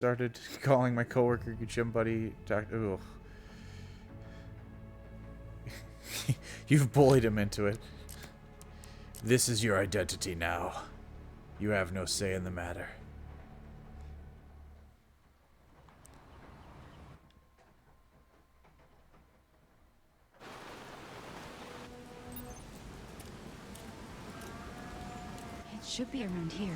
Started calling my coworker gym buddy Dr. Ugh. You've bullied him into it. This is your identity now. You have no say in the matter. It should be around here.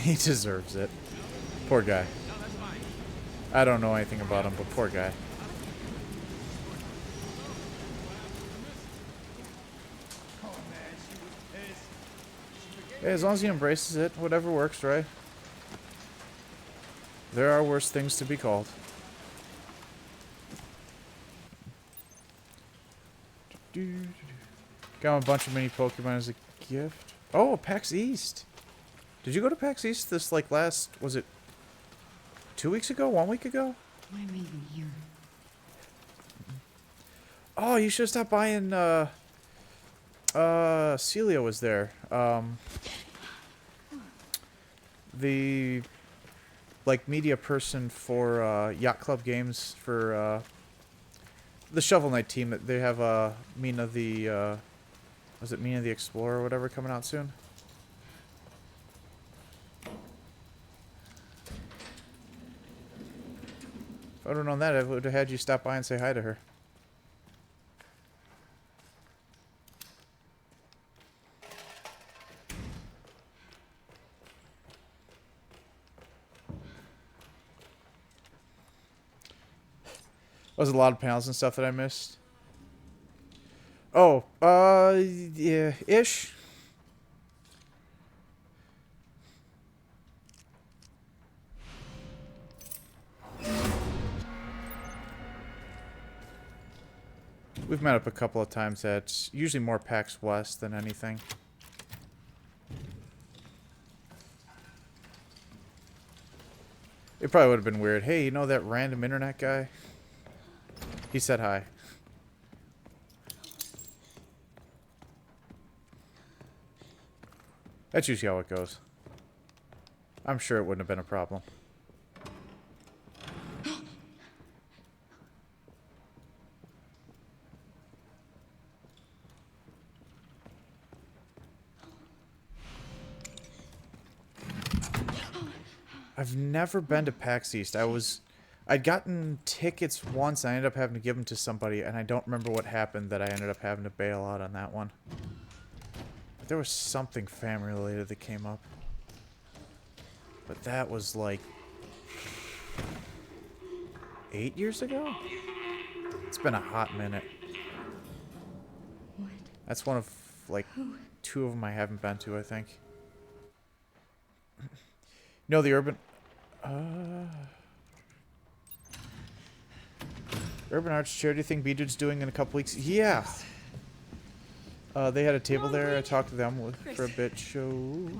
He deserves it. Poor guy. I don't know anything about him, but poor guy. Hey, as long as he embraces it, whatever works, right? There are worse things to be called. Got him a bunch of mini Pokemon as a gift. Oh, PAX East. Did you go to PAX East this, like, last... Was it 2 weeks ago? 1 week ago? Why am I even here? Oh, you should have stopped by and, Celia was there. The, like, media person for, Yacht Club Games for, the Shovel Knight team. That they have, Mina the, was it Mina the Explorer or whatever coming out soon? If I would have known that, I would have had you stop by and say hi to her. Was a lot of panels and stuff that I missed. Oh, yeah, ish. We've met up a couple of times at usually more PAX West than anything. It probably would have been weird. Hey, you know that random internet guy? He said hi. That's usually how it goes. I'm sure it wouldn't have been a problem. I've never been to PAX East. I'd gotten tickets once. I ended up having to give them to somebody, and I don't remember what happened that I ended up having to bail out on that one. But there was something family related that came up. But that was like 8 years ago? It's been a hot minute. What? That's one of like 2 of them I haven't been to, I think. No, the Urban Arts charity thing B-Dude's doing in a couple weeks. Yeah. They had a table there. I talked to them for a bit. Showed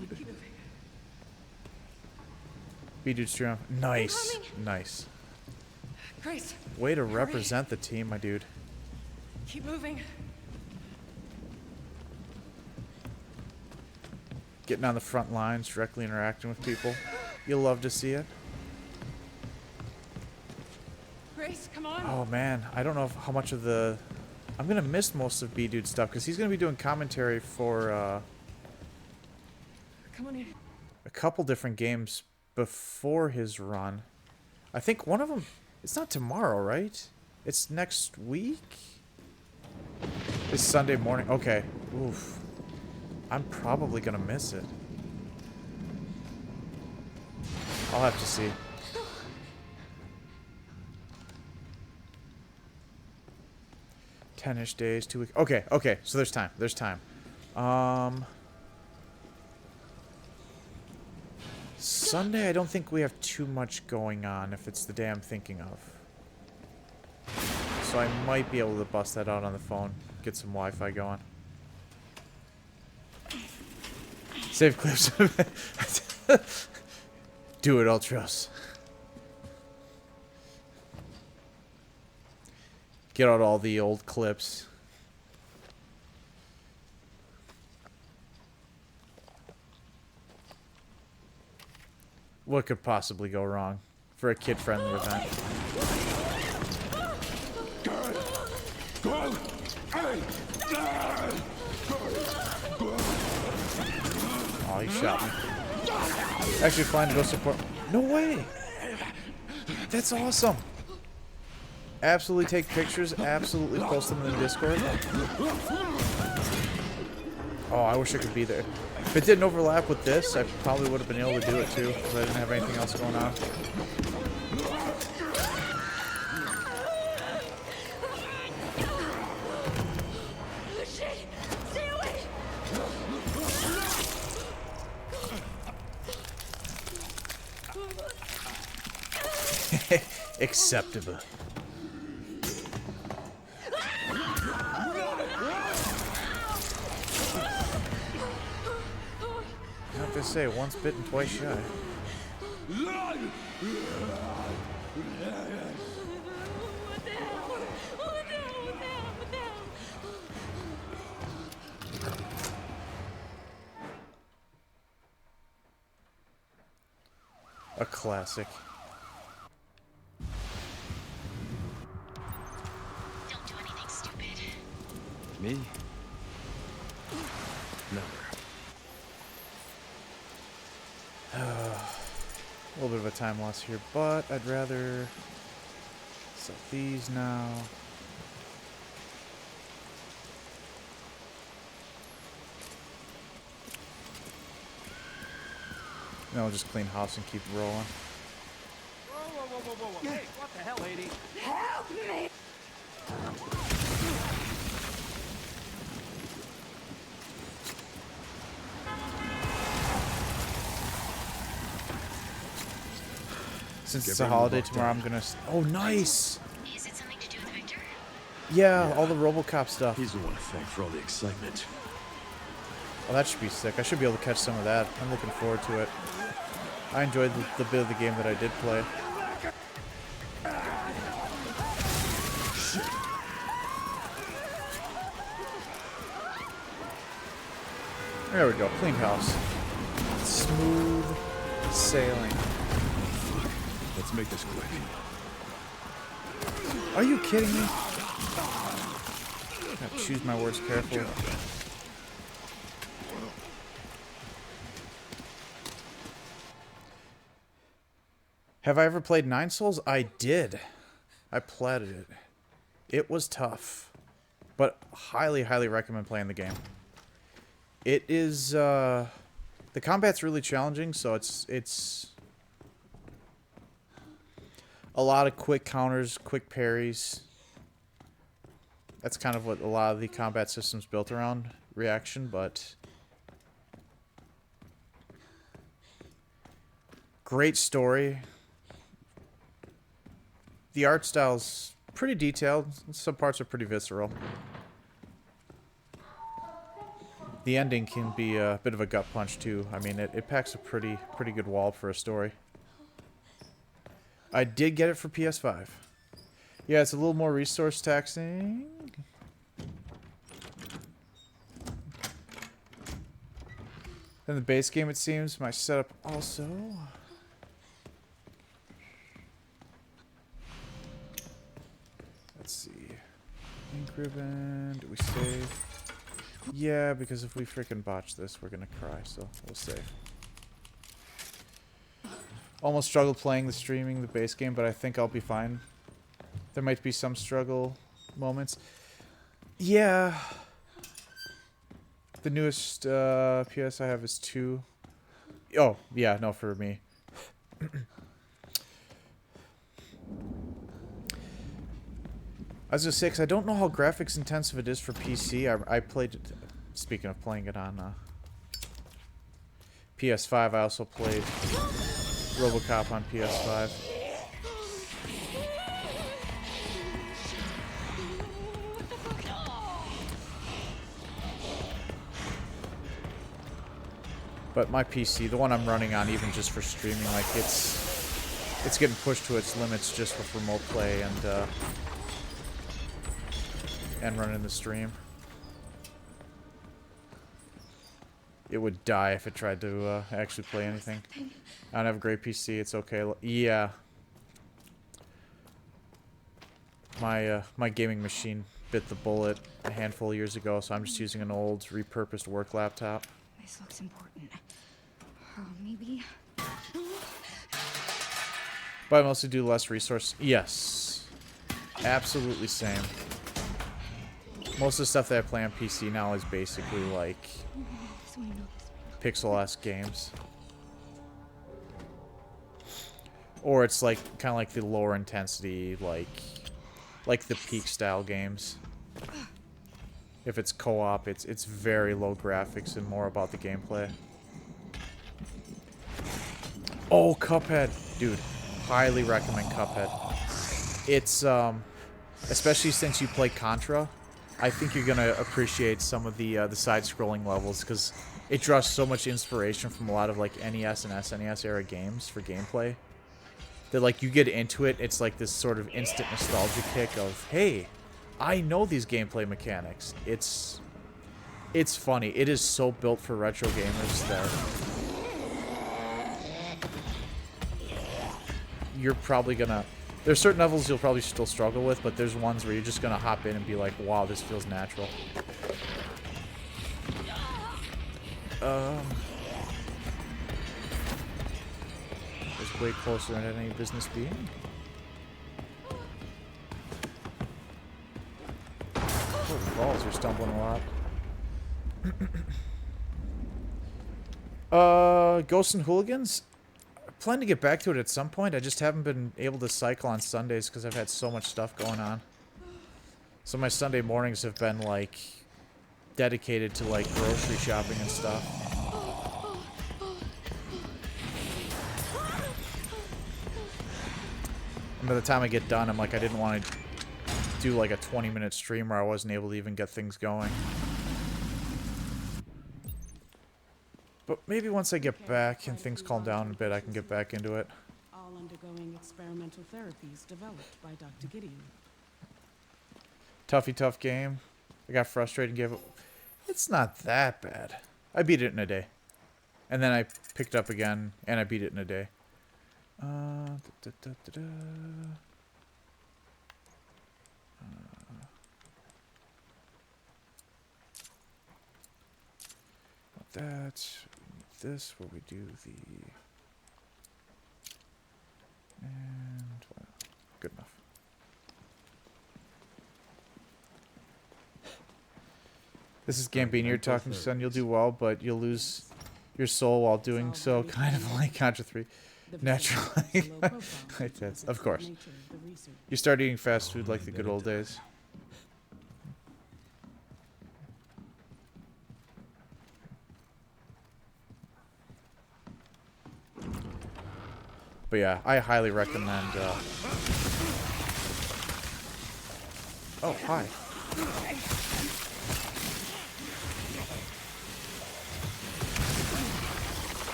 B-Dude's stream. Nice. Nice. Grace. Way to represent the team, my dude. Keep moving. Getting on the front lines, directly interacting with people. You'll love to see it. Grace, come on. Oh man, I don't know how much of the... I'm gonna miss most of B-Dude stuff because he's gonna be doing commentary for Come on in. a couple different games before his run. I think one of them... It's not tomorrow, right? It's next week? It's Sunday morning. Okay. Oof. I'm probably gonna miss it. I'll have to see. 10-ish days, 2 weeks. Okay, okay, so there's time. There's time. Sunday, I don't think we have too much going on, if it's the day I'm thinking of. So I might be able to bust that out on the phone, get some Wi-Fi going. Save clips. Do it, Ultros. Get out all the old clips. What could possibly go wrong for a kid-friendly event? Oh, he shot me. Actually, fine to go support. No way! That's awesome! Absolutely take pictures, absolutely post them in the Discord. Oh, I wish I could be there. If it didn't overlap with this, I probably would have been able to do it too, because I didn't have anything else going on. Acceptable. What they say, once bitten, twice shy. What the hell? What the hell? A classic. Don't do anything stupid. Me? Never. A little bit of a time loss here, but I'd rather sell these now. Then I'll just clean house and keep rolling. Whoa. Hey, what the hell, lady? Help me! Since it's a holiday tomorrow, I'm gonna. Oh, nice! Is it something to do with Victor? Yeah, all the RoboCop stuff. He's the one to thank for all the excitement. Oh, that should be sick. I should be able to catch some of that. I'm looking forward to it. I enjoyed the bit of the game that I did play. There we go. Clean house. Smooth sailing. Let's make this quick. Are you kidding me? Gotta choose my words carefully. Have I ever played Nine Souls? I did. I platted it. It was tough, but highly, highly recommend playing the game. It is, the combat's really challenging, so it's a lot of quick counters, quick parries. That's kind of what a lot of the combat system's built around, reaction, but great story. The art style's pretty detailed. Some parts are pretty visceral. The ending can be a bit of a gut punch too. I mean, it packs a pretty good wallop for a story. I did get it for PS5. Yeah, it's a little more resource taxing. Than the base game, it seems. My setup also. Let's see. Ink ribbon. Do we save? Yeah, because if we freaking botch this, we're gonna cry, so we'll save. Almost struggled playing the base game, but I think I'll be fine. There might be some struggle moments. Yeah. The newest PS I have is 2. Oh, yeah, no, for me. I was gonna say, because I don't know how graphics intensive it is for PC. I played it, speaking of playing it on PS5, I also played RoboCop on PS5. But my PC, the one I'm running on, even just for streaming, like it's getting pushed to its limits just with remote play, and and running the stream. It would die if it tried to actually play anything. I don't have a great PC. It's okay. Yeah. My gaming machine bit the bullet a handful of years ago, so I'm just using an old repurposed work laptop. This looks important. Oh, maybe. But I mostly do less resource. Yes. Absolutely same. Most of the stuff that I play on PC now is basically like pixel-esque games. Or it's like kind of like the lower intensity, like the peak style games. If it's co-op, it's very low graphics and more about the gameplay. Oh, Cuphead, dude, highly recommend Cuphead. It's especially since you play Contra, I think you're gonna appreciate some of the side-scrolling levels because it draws so much inspiration from a lot of like NES and SNES era games for gameplay. That like you get into it, it's like this sort of instant nostalgia kick of, hey, I know these gameplay mechanics. It's funny. It is so built for retro gamers that you're probably gonna... There's certain levels you'll probably still struggle with, but there's ones where you're just gonna hop in and be like, wow, this feels natural. It's way closer than any business being. Holy balls, you're stumbling a lot. Ghosts and Hooligans? I plan to get back to it at some point. I just haven't been able to cycle on Sundays because I've had so much stuff going on. So my Sunday mornings have been, like, dedicated to, like, grocery shopping and stuff. And by the time I get done, I'm like, I didn't want to do, like, a 20-minute stream where I wasn't able to even get things going. But maybe once I get back and things calm down a bit, I can get back into it. All undergoing experimental therapies developed by Dr. Gideon. Tough game. I got frustrated and gave up. It's not that bad. I beat it in a day. And then I picked it up again, and I beat it in a day. That's this where we do the... And... well, good enough. This is Gambino. You're talking to son. You'll do well, but you'll lose your soul while doing so. Kind of like Contra 3. Naturally. Like that's, of course. You start eating fast food like the good old days. But yeah, I highly recommend... Oh, hi.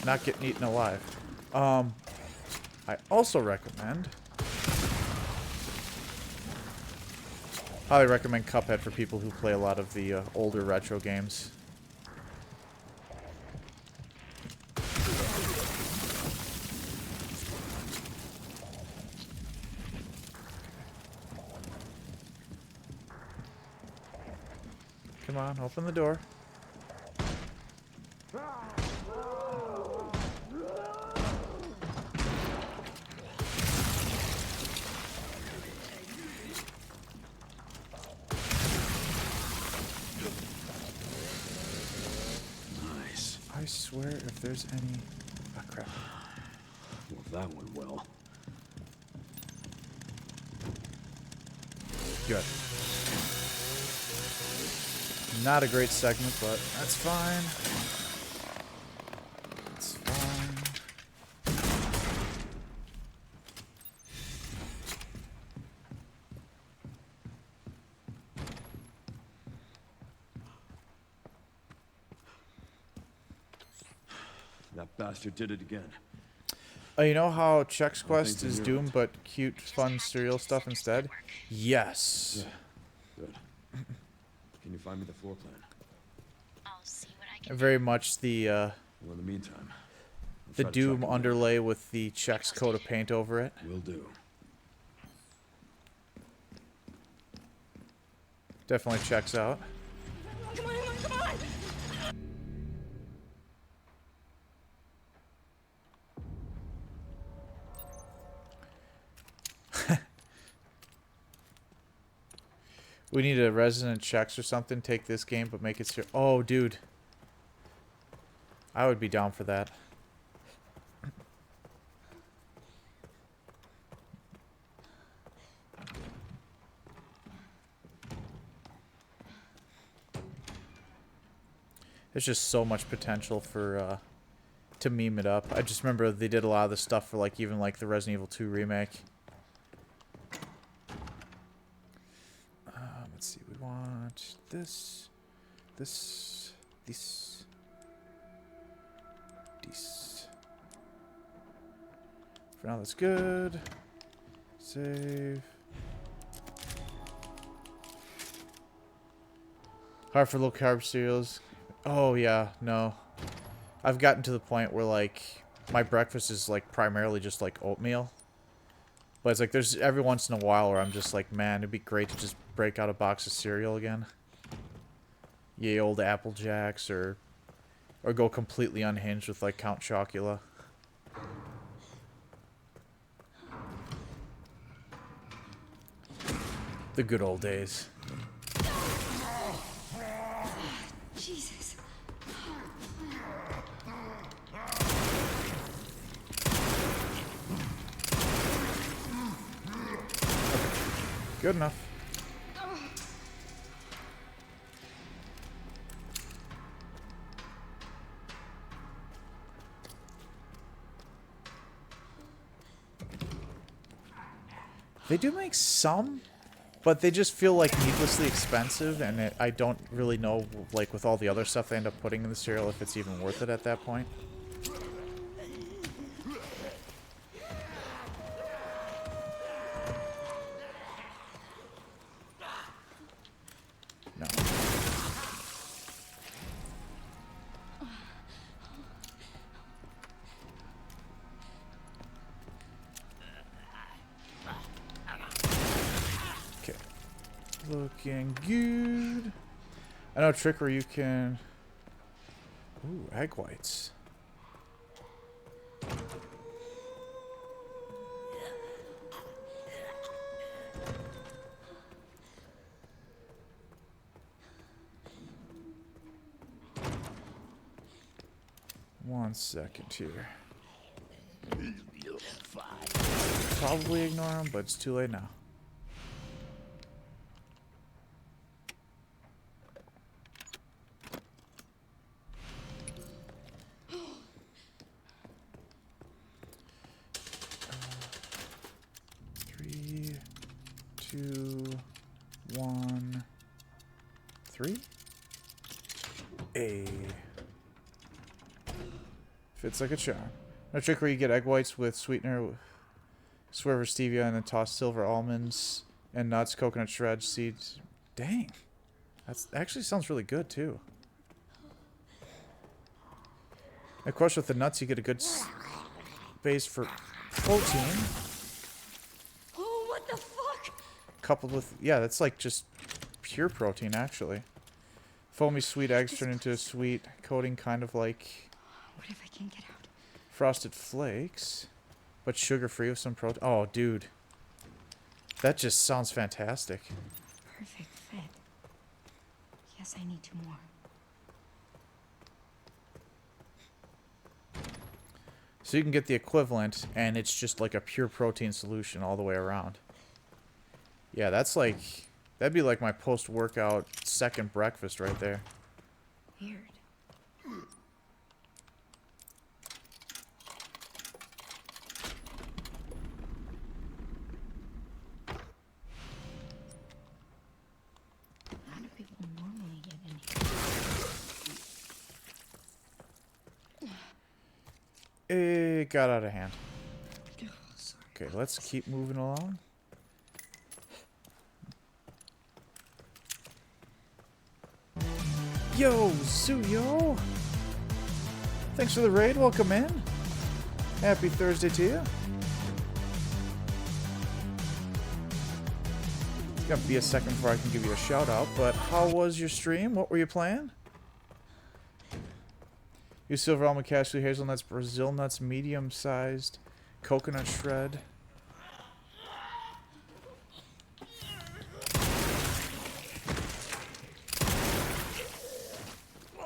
Not getting eaten alive. I also recommend... highly recommend Cuphead for people who play a lot of the older retro games. Come on, open the door. Nice. I swear if there's any... Oh, crap. Well, that went well. Good. Not a great segment, but that's fine. It's fine. That bastard did it again. You know how Chex Quest is Doom, but cute, fun, cereal stuff instead? Yes. Yeah. Good. Can you find me the floor plan? I'll see what I can. Very much the Well, in the meantime, I'll the try to track Doom him down. underlay with the Chex coat of paint over it. Will do. Definitely checks out. Come on, come on! We need a resident checks or something. Take this game, but make it serious. Oh, dude. I would be down for that. There's just so much potential for to meme it up. I just remember they did a lot of the stuff for like even like the Resident Evil 2 remake. Let's see. We want this, this. For now, that's good. Save. Hard for low carb cereals. Oh yeah, no. I've gotten to the point where like my breakfast is like primarily just like oatmeal. But it's like there's every once in a while where I'm just like, man, it'd be great to just break out a box of cereal again. Yay, old Apple Jacks, or go completely unhinged with like Count Chocula. The good old days. Jesus. Good enough. They do make some, but they just feel like needlessly expensive, and I don't really know, like with all the other stuff they end up putting in the cereal, if it's even worth it at that point. No. Okay. Looking good. I know a trick where you can... Ooh, egg whites. One second here. Probably ignore him, but it's too late now. Three, two, one, three. A. Fits like a charm. No trick where you get egg whites with sweetener, swerver stevia, and then toss silver almonds and nuts, coconut shreds, seeds. Dang. That's actually sounds really good too. Of course, with the nuts, you get a good base for protein. Oh, what the fuck? Coupled with, yeah, that's like just pure protein, actually. Foamy sweet eggs turn into a sweet coating, kind of like What if I can't get out? Frosted Flakes, but sugar-free with some protein. Oh, dude. That just sounds fantastic. Perfect fit. Yes, I need 2 more. So you can get the equivalent, and it's just like a pure protein solution all the way around. Yeah, that's like... That'd be like my post-workout second breakfast right there. Weird. How do people normally get in here? It got out of hand. Oh, sorry. Okay, let's keep moving along. Yo, Suyo! Thanks for the raid. Welcome in. Happy Thursday to you. It's gonna be a second before I can give you a shout out, but how was your stream? What were you playing? Use silver almond cashew hazelnuts, Brazil nuts, medium sized, coconut shred.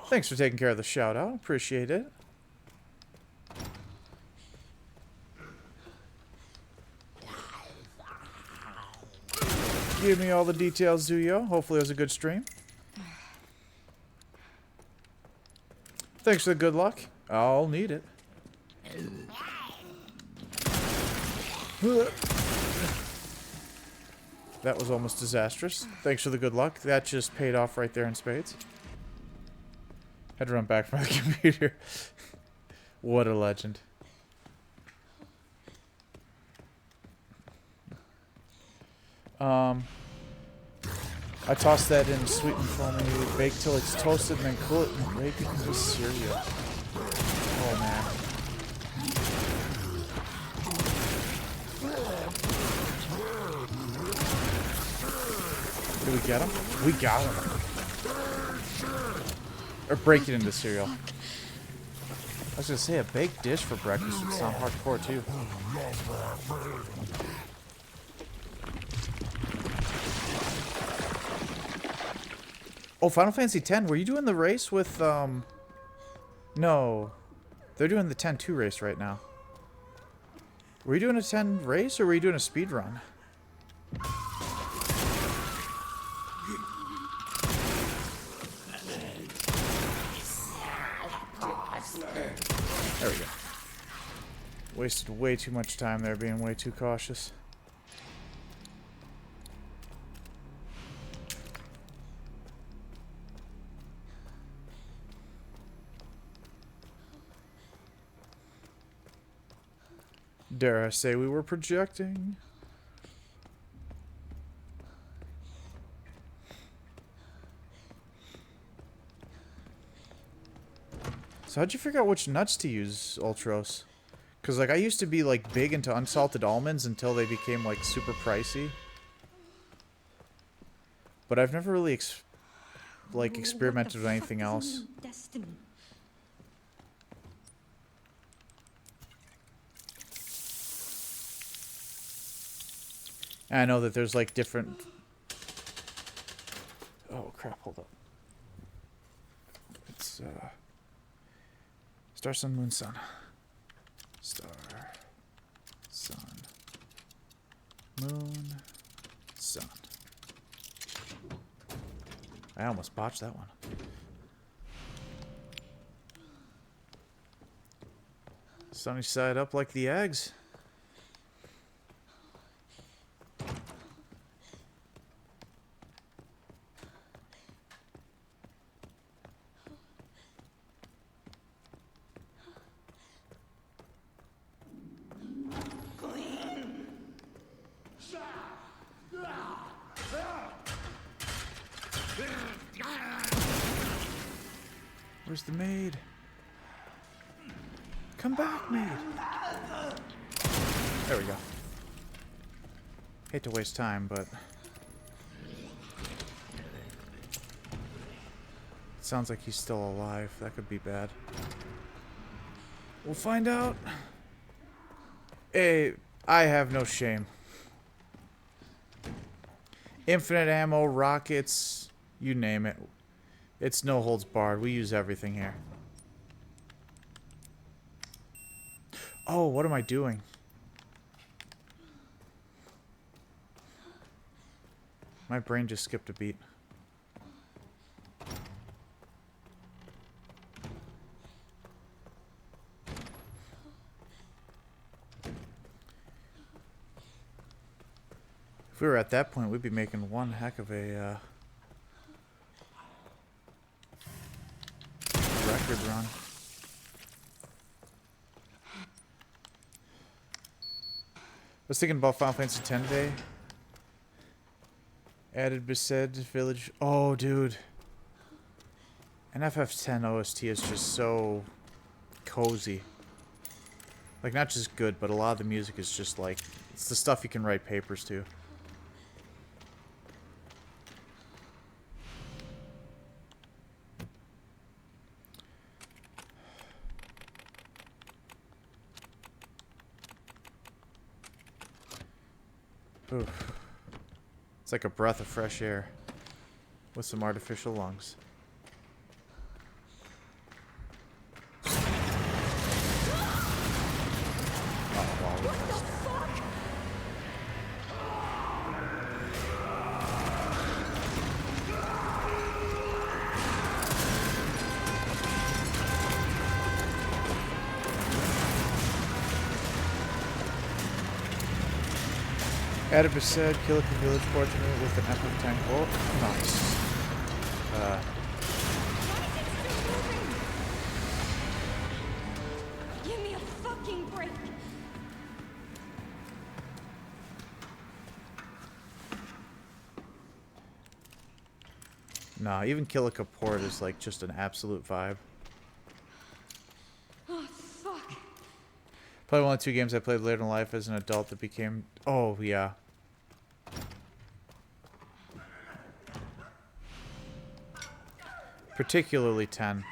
Thanks for taking care of the shout out. Appreciate it. Give me all the details, Zuyo. Hopefully it was a good stream. Thanks for the good luck. I'll need it. That was almost disastrous. Thanks for the good luck. That just paid off right there in spades. Had to run back from the computer. What a legend. I toss that in sweet and foamy, bake till it's toasted, and then cool it and bake it into cereal. Oh man. Did we get him? We got him. Or break it into cereal. I was gonna say a baked dish for breakfast would sound hardcore too. Oh, Final Fantasy X, were you doing the race with, No. They're doing the 10-2 race right now. Were you doing a 10 race, or were you doing a speed run? There we go. Wasted way too much time there, being way too cautious. Dare I say we were projecting? So how'd you figure out which nuts to use, Ultros? Because, like, I used to be, like, big into unsalted almonds until they became, like, super pricey. But I've never really, experimented with anything else. Destiny. And I know that there's, like, different... Oh, crap, hold up. It's, Star, Sun, Moon, Sun. Star, Sun, Moon, Sun. I almost botched that one. Sunny side up like the eggs. Where's the maid? Come back, maid. There we go. Hate to waste time, but... It sounds like he's still alive. That could be bad. We'll find out. Hey, I have no shame. Infinite ammo, rockets, you name it. It's no holds barred. We use everything here. Oh, what am I doing? My brain just skipped a beat. If we were at that point, we'd be making one heck of a record run. I was thinking about Final Fantasy X today. Added Besaid Village. Oh, dude. And FF10 OST is just so cozy. Like, not just good, but a lot of the music is just like, it's the stuff you can write papers to. Oof. It's like a breath of fresh air with some artificial lungs. Oh, well, we missed. Adibus said, kill a village portrait with an FF10 quote. Nice. Give me a fucking break. Nah, even Killica Port is like just an absolute vibe. Oh, fuck. Probably one of the 2 games I played later in life as an adult that became... Oh, yeah. Particularly 10.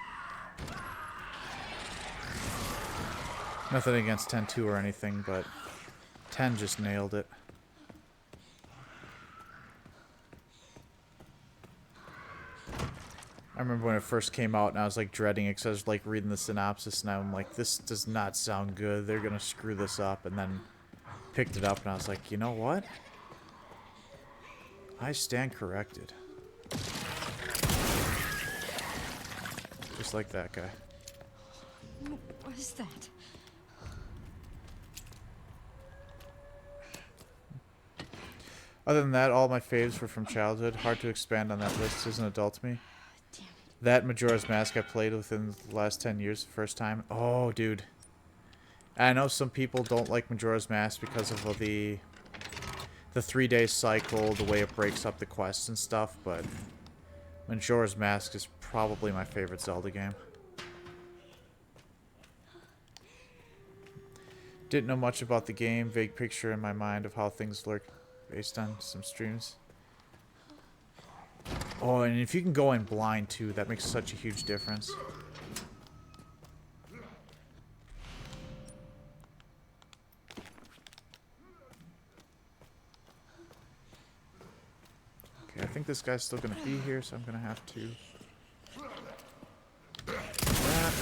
Nothing against 10-2 or anything, but 10 just nailed it. I remember when it first came out and I was like dreading it because I was like reading the synopsis and I'm like, this does not sound good. They're going to screw this up. And then picked it up and I was like, you know what? I stand corrected. Just like that guy. What is that? Other than that, all my faves were from childhood. Hard to expand on that list as an adult to me. Damn it. That Majora's Mask I played within the last 10 years the first time. Oh, dude. I know some people don't like Majora's Mask because of the 3-day cycle, the way it breaks up the quests and stuff, but Majora's Mask is probably my favorite Zelda game. Didn't know much about the game. Vague picture in my mind of how things lurk based on some streams. Oh, and if you can go in blind too, that makes such a huge difference. Okay, I think this guy's still gonna be here, so I'm gonna have to... That.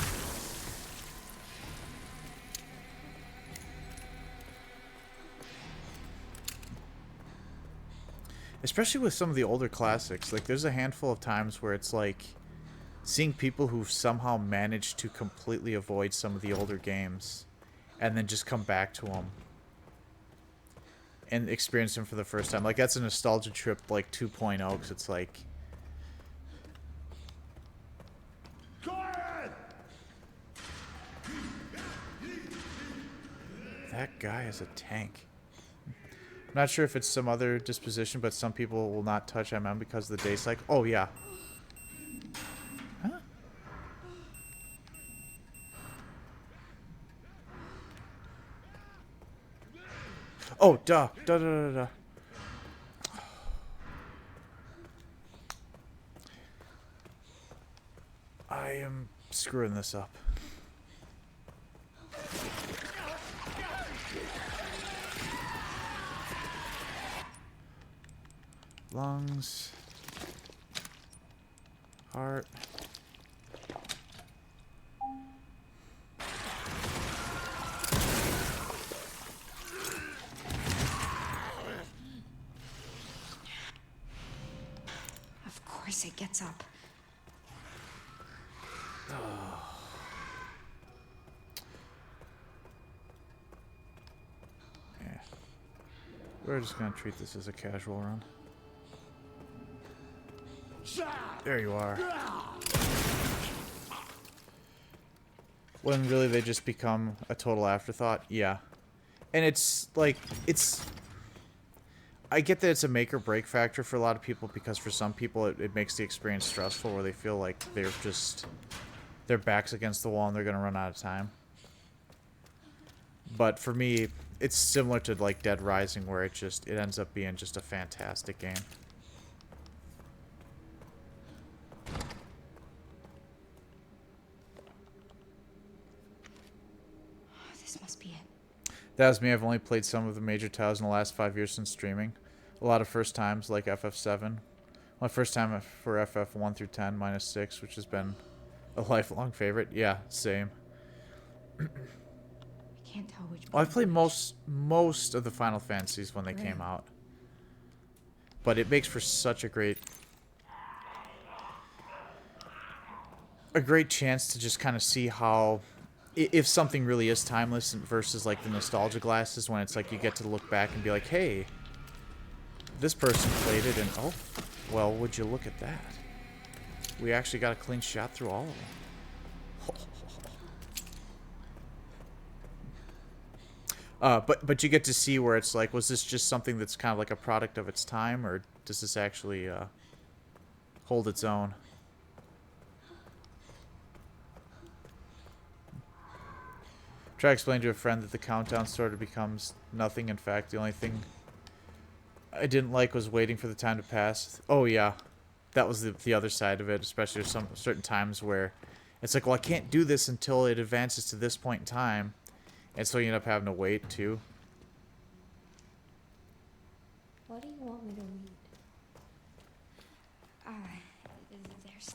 Especially with some of the older classics, like there's a handful of times where it's like seeing people who've somehow managed to completely avoid some of the older games and then just come back to them and experience them for the first time. Like that's a nostalgia trip like 2.0 because it's like... That guy is a tank. I'm not sure if it's some other disposition, but some people will not touch MM because of the day cycle. Oh, yeah. Huh? Oh, duh. Duh, duh, duh, duh. I am screwing this up. Lungs. Heart. Of course it gets up. Yeah. We're just gonna treat this as a casual run. There you are. When really they just become a total afterthought? Yeah. And it's like, it's... I get that it's a make or break factor for a lot of people, because for some people it makes the experience stressful, where they feel like they're just, their back's against the wall and they're going to run out of time. But for me, it's similar to like Dead Rising, where it ends up being just a fantastic game. This must be it. That was me. I've only played some of the major titles in the last 5 years since streaming. A lot of first times, like FF7. My first time for FF1 through 10, minus 6, which has been a lifelong favorite. Yeah, same. I can't tell which. Well, I've played most of the Final Fantasies when they came out. But it makes for such a great chance to just kind of see how, if something really is timeless versus like the nostalgia glasses, when it's like you get to look back and be like, hey, this person played it, and oh, well, would you look at that? We actually got a clean shot through all of them. But you get to see where it's like, was this just something that's kind of like a product of its time, or does this actually hold its own? Try to explain to a friend that the countdown sort of becomes nothing. In fact, the only thing I didn't like was waiting for the time to pass. Oh yeah, that was the other side of it, especially some certain times where it's like, well, I can't do this until it advances to this point in time, and so you end up having to wait too. What do you want me to read? There's.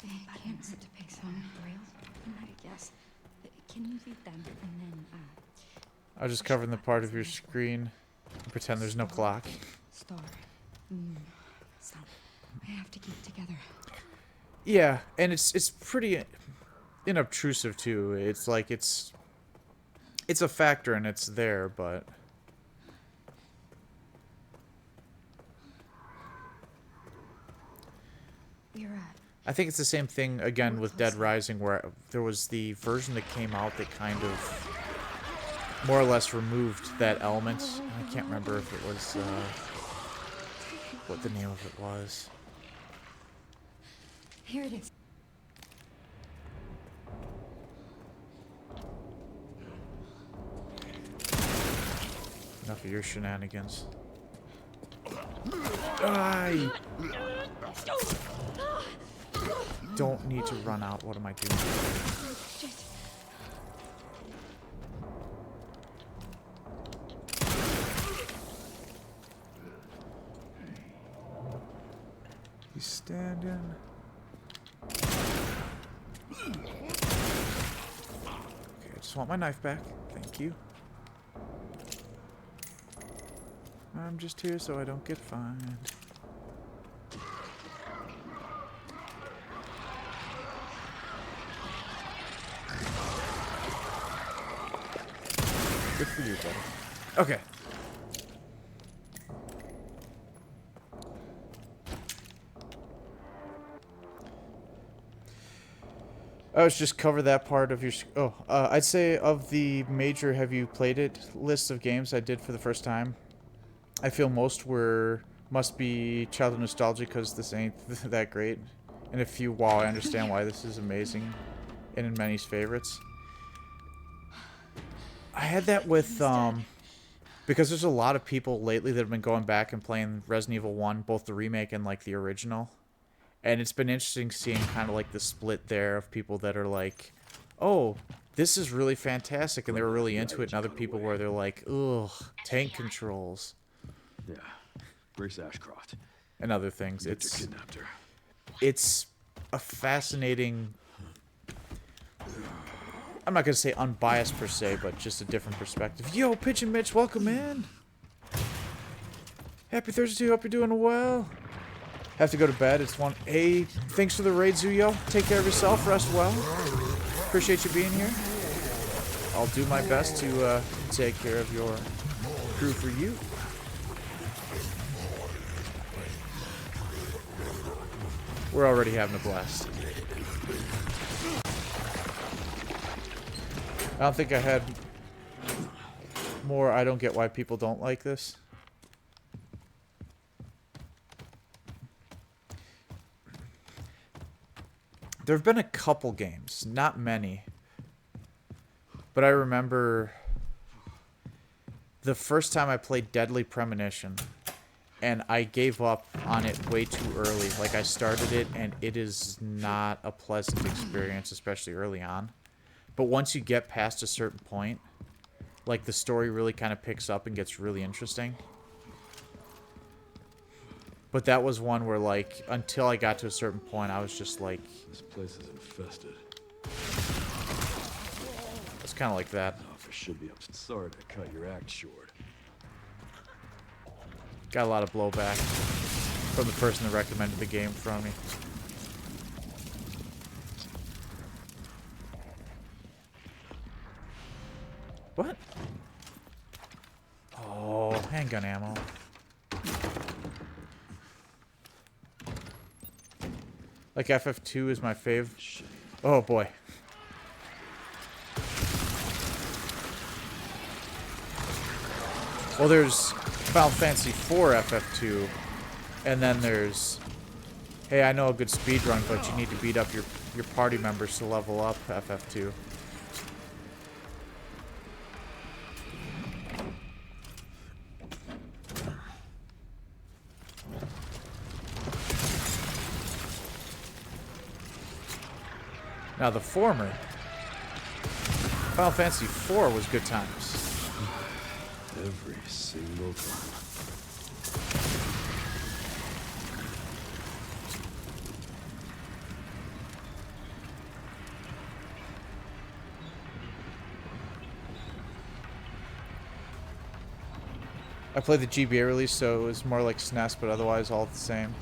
I can't sit to pick some real. I guess. Can you read them and then I'll just cover in the part of your screen and pretend there's no clock. Star, moon, sun. I have to keep together. Yeah, and it's pretty inobtrusive too. It's like it's a factor and it's there, but You're I think it's the same thing again with Dead Rising, where there was the version that came out that kind of more or less removed that element. I can't remember if it was what the name of it was. Here it is. Enough of your shenanigans. I don't need to run out. What am I doing? He's standing. Okay, I just want my knife back. Thank you. I'm just here so I don't get fined. Good for you, buddy. Okay. I was just cover that part of your... I'd say of the major have you played it list of games I did for the first time, I feel most must be childhood nostalgia, because this ain't that great. And a few, wow, I understand why this is amazing, and in many's favorites. I had that with, because there's a lot of people lately that have been going back and playing Resident Evil 1, both the remake and, like, the original. And it's been interesting seeing kind of, like, the split there of people that are like, oh, this is really fantastic, and they were really into it, and other people where they're like, ugh, tank controls. Yeah, Grace Ashcroft. And other things. Victor kidnapped her. It's a fascinating... I'm not going to say unbiased per se, but just a different perspective. Yo, Pitch and Mitch, welcome in. Happy Thursday to you. Hope you're doing well. Have to go to bed. It's one. Hey, thanks for the raid, Zuyo. Take care of yourself. Rest well. Appreciate you being here. I'll do my best to take care of your crew for you. We're already having a blast. I don't think I had more. I don't get why people don't like this. There have been a couple games, not many. But I remember the first time I played Deadly Premonition, and I gave up on it way too early. Like, I started it, and it is not a pleasant experience, especially early on. But once you get past a certain point, like, the story really kind of picks up and gets really interesting. But that was one where, like, until I got to a certain point, I was just like... This place is infested. It's kind of like that. Oh, there should be up. Sorry to cut your act short. Got a lot of blowback from the person that recommended the game from me. What? Oh, handgun ammo. Like FF2 is my fave. Oh boy. Well, there's Final Fantasy IV FF2, and then there's, hey, I know a good speedrun, but you need to beat up your party members to level up FF2. Now, the former, Final Fantasy IV was good times. Every single time. I played the GBA release, so it was more like SNES, but otherwise all the same.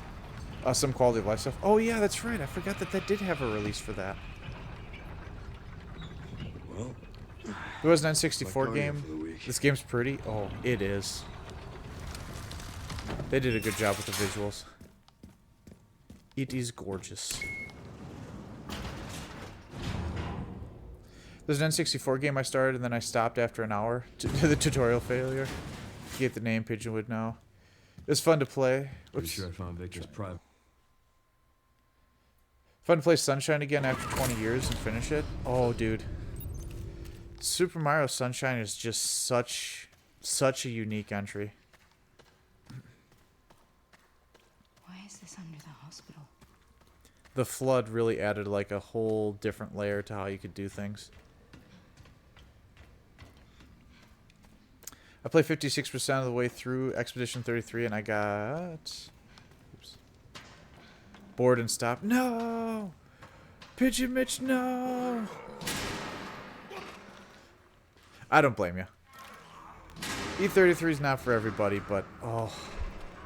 Some quality of life stuff. Oh yeah, that's right. I forgot that that did have a release for that. Well, It was an N64 my cardio game. for the week. This game's pretty. Oh, it is. They did a good job with the visuals. It is gorgeous. There's an N64 game I started and then I stopped after an hour to the tutorial failure. Get the name, Pigeon would know. It was fun to play. Pretty Whoops. sure I found Victor's private. Fun to play Sunshine again after 20 years and finish it. Oh, dude. Super Mario Sunshine is just such a unique entry. Why is this under the hospital? The flood really added like a whole different layer to how you could do things. I played 56% of the way through Expedition 33 and I got... Oops. Bored and stopped. No! Pigeon Mitch, no! I don't blame you. E33 is not for everybody, but oh,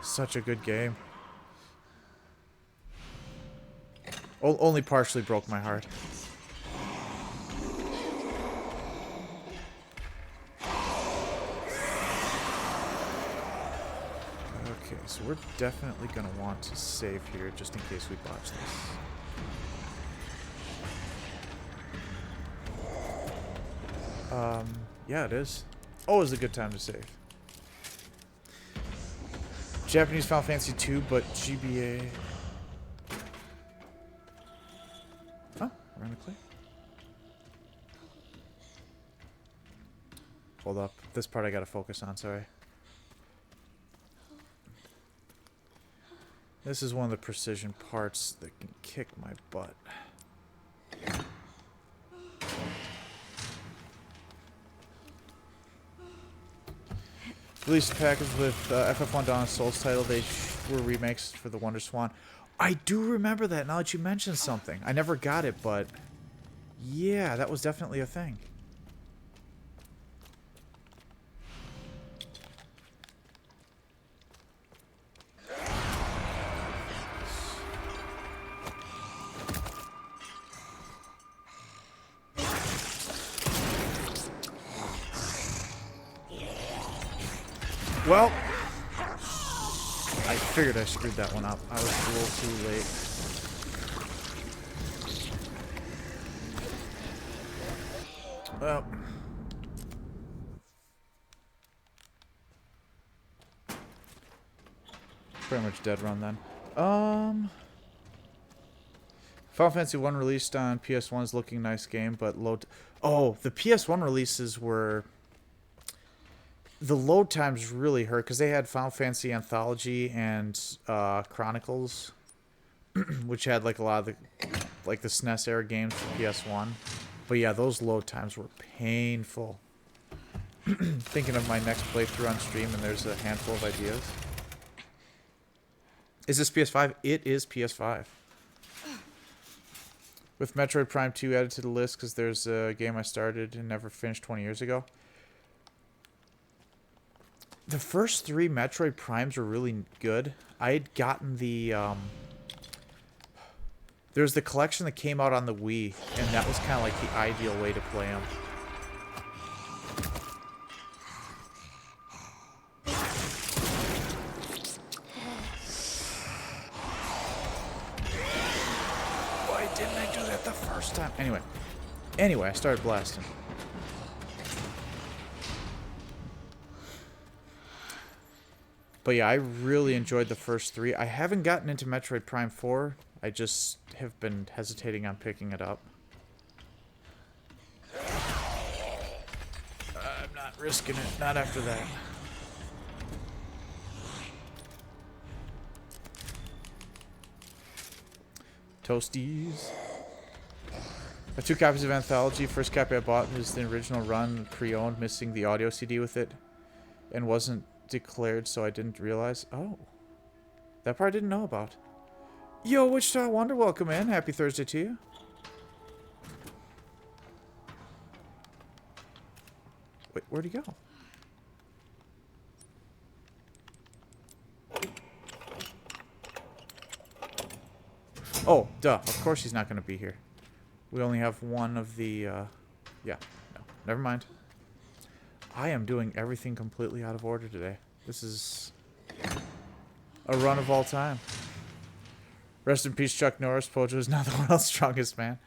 such a good game. Only partially broke my heart. Okay, so we're definitely going to want to save here just in case we botch this. Yeah, it is. Always a good time to save. Japanese Final Fantasy 2, but GBA. Oh, we're gonna clear. Hold up. This part I gotta focus on, sorry. This is one of the precision parts that can kick my butt. Released a package with FF1 Dawn of Souls title. They were remakes for the Wonder Swan. I do remember that now that you mentioned something. I never got it, but yeah, that was definitely a thing. Well, I figured I screwed that one up. I was a little too late. Well. Pretty much dead run then. Final Fantasy 1 released on PS1 is looking nice game, but load. Oh, the PS1 releases were. The load times really hurt because they had Final Fantasy Anthology and Chronicles, which had like a lot of the like the SNES era games for PS1. But yeah, those load times were painful. Thinking of my next playthrough on stream, and there's a handful of ideas. Is this PS5? It is PS5. With Metroid Prime 2 added to the list because there's a game I started and never finished 20 years ago. The first 3 Metroid Primes were really good. I had gotten the... There's the collection that came out on the Wii, and that was kind of like the ideal way to play them. Why didn't I do that the first time? Anyway, I started blasting. But yeah, I really enjoyed the first 3. I haven't gotten into Metroid Prime 4. I just have been hesitating on picking it up. I'm not risking it. Not after that. Toasties. I have 2 copies of Anthology. First copy I bought is the original run, pre-owned, missing the audio CD with it. And wasn't declared, so I didn't realize. Oh. That part I didn't know about. Yo, Wichita Wonder, welcome in. Happy Thursday to you. Wait, where'd he go? Oh, duh. Of course he's not going to be here. We only have one of the, yeah. No, never mind. I am doing everything completely out of order today. This is a run of all time. Rest in peace, Chuck Norris. Pojo is now the world's strongest man.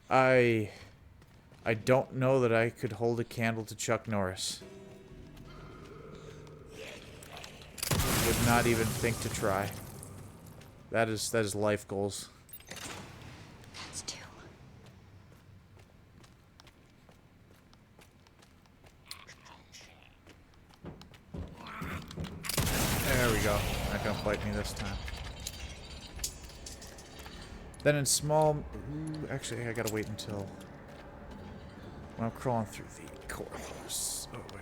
I don't know that I could hold a candle to Chuck Norris. Would not even think to try. That is life goals. That's 2. There we go. Not gonna bite me this time. Then in small... Ooh, actually, I gotta wait until... when I'm crawling through the corridors. Oh, wait.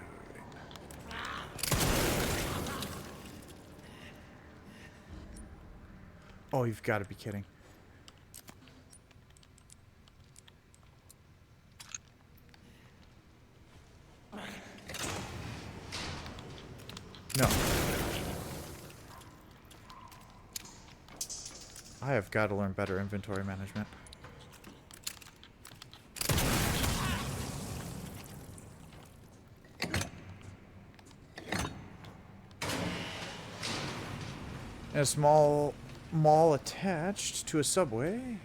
Oh, you've got to be kidding. No. I have got to learn better inventory management. And a small mall attached to a subway.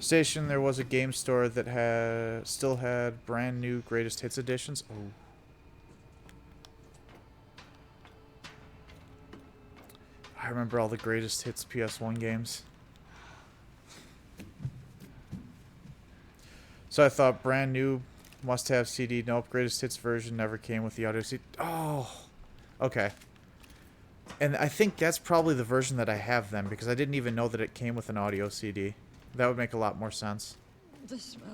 Station, there was a game store that still had brand new greatest hits editions. Oh. I remember all the greatest hits PS1 games. So I thought brand new must-have CD. Nope, greatest hits version never came with the audio CD. Oh, okay. And I think that's probably the version that I have then, because I didn't even know that it came with an audio CD. That would make a lot more sense. The smell.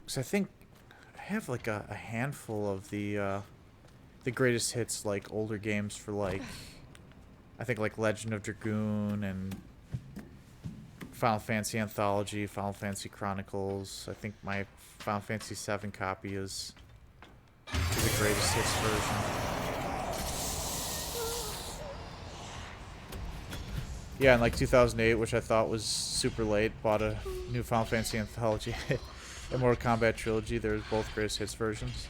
Because I think I have like a handful of the greatest hits, like older games for like, I think like Legend of Dragoon and Final Fantasy Anthology, Final Fantasy Chronicles. I think my Final Fantasy VII copy is the greatest hits version. Yeah, in like 2008, which I thought was super late, bought a new Final Fantasy Anthology. In Mortal Kombat Trilogy, there's both greatest hits versions,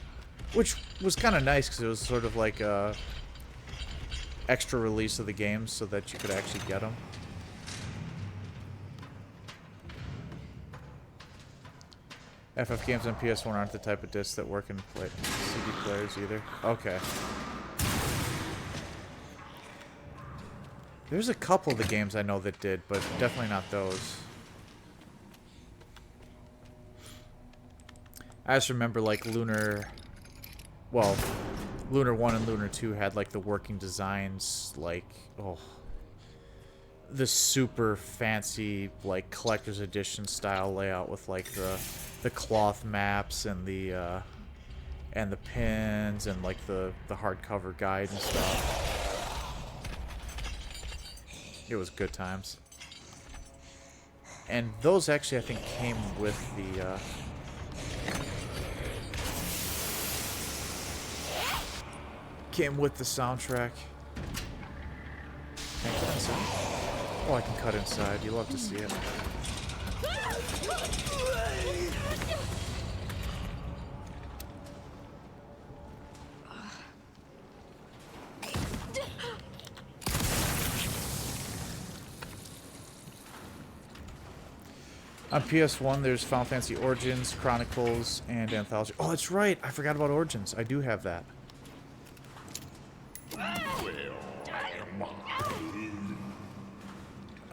which was kind of nice because it was sort of like a extra release of the games so that you could actually get them. FF games on PS1 aren't the type of discs that work in CD players either. Okay. There's a couple of the games I know that did, but definitely not those. I just remember like Lunar 1 and Lunar 2 had like the working designs, like, oh, the super fancy like collector's edition style layout with like the cloth maps and the pins and like the hardcover guide and stuff. It was good times. And those actually I think came with the soundtrack. Can I cut inside? Oh, I can cut inside. You love to see it. On PS1, there's Final Fantasy Origins, Chronicles, and Anthology. Oh, that's right. I forgot about Origins. I do have that.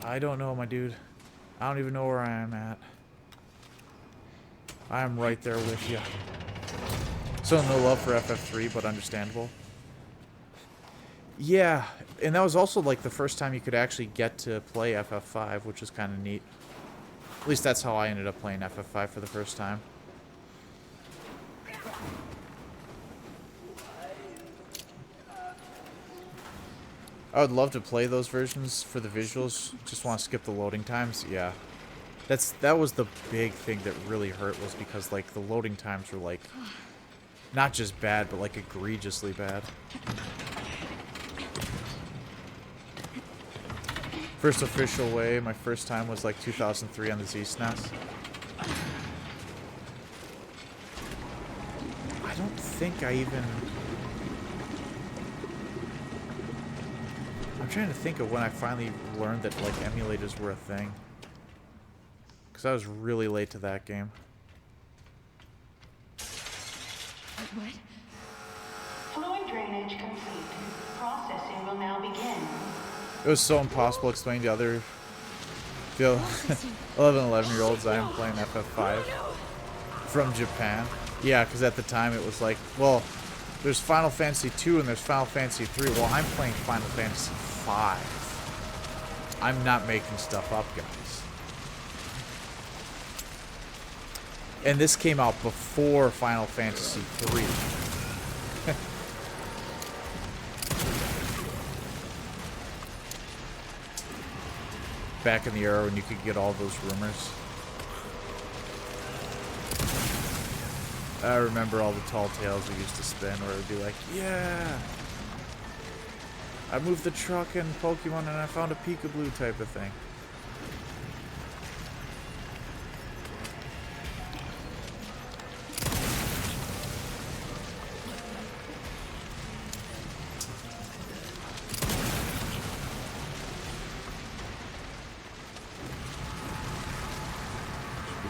I don't know, my dude. I don't even know where I am at. I am right there with you. So no love for FF3, but understandable. Yeah, and that was also like the first time you could actually get to play FF5, which is kind of neat. At least that's how I ended up playing FF5 for the first time. I would love to play those versions for the visuals. Just want to skip the loading times. Yeah. That was the big thing that really hurt, was because like the loading times were like not just bad, but like egregiously bad. First official way, my first time was like 2003 on the Z-SNES. I don't think I even... I'm trying to think of when I finally learned that like emulators were a thing. Because I was really late to that game. What? Fluid drainage complete. Processing will now begin. It was so impossible explaining to other 11-year-olds I am playing FF5 from Japan. Yeah, because at the time it was like, well, there's Final Fantasy 2 and there's Final Fantasy 3. Well, I'm playing Final Fantasy 5. I'm not making stuff up, guys. And this came out before Final Fantasy 3. Back in the era when you could get all those rumors. I remember all the tall tales we used to spin where it would be like, yeah, I moved the truck in Pokemon and I found a Peekaboo type of thing.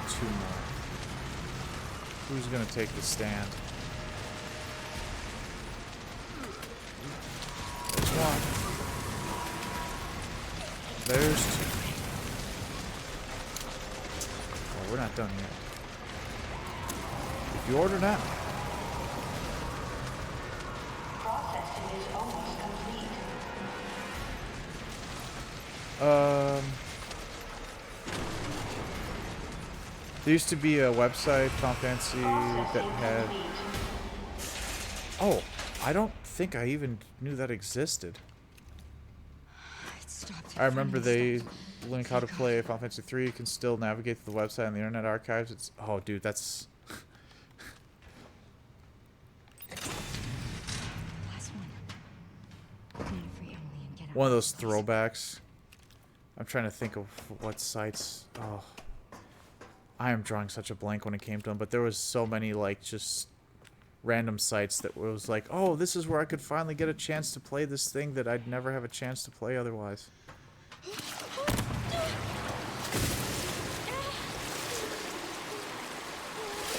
Two more. Who's gonna take the stand? There's one. There's two. Oh, we're not done yet. If you order now. Processing is almost complete. There used to be a website, Final Fantasy, that had... Oh, I don't think I even knew that existed. It stopped. I remember they link how to play Final Fantasy 3. You can still navigate to the website and the Internet Archives. It's... Oh, dude, that's... Last one. Clean for Emily and get out. One of those throwbacks. I'm trying to think of what sites... Oh... I am drawing such a blank when it came to them, but there was so many, like, just random sites that was like, oh, this is where I could finally get a chance to play this thing that I'd never have a chance to play otherwise.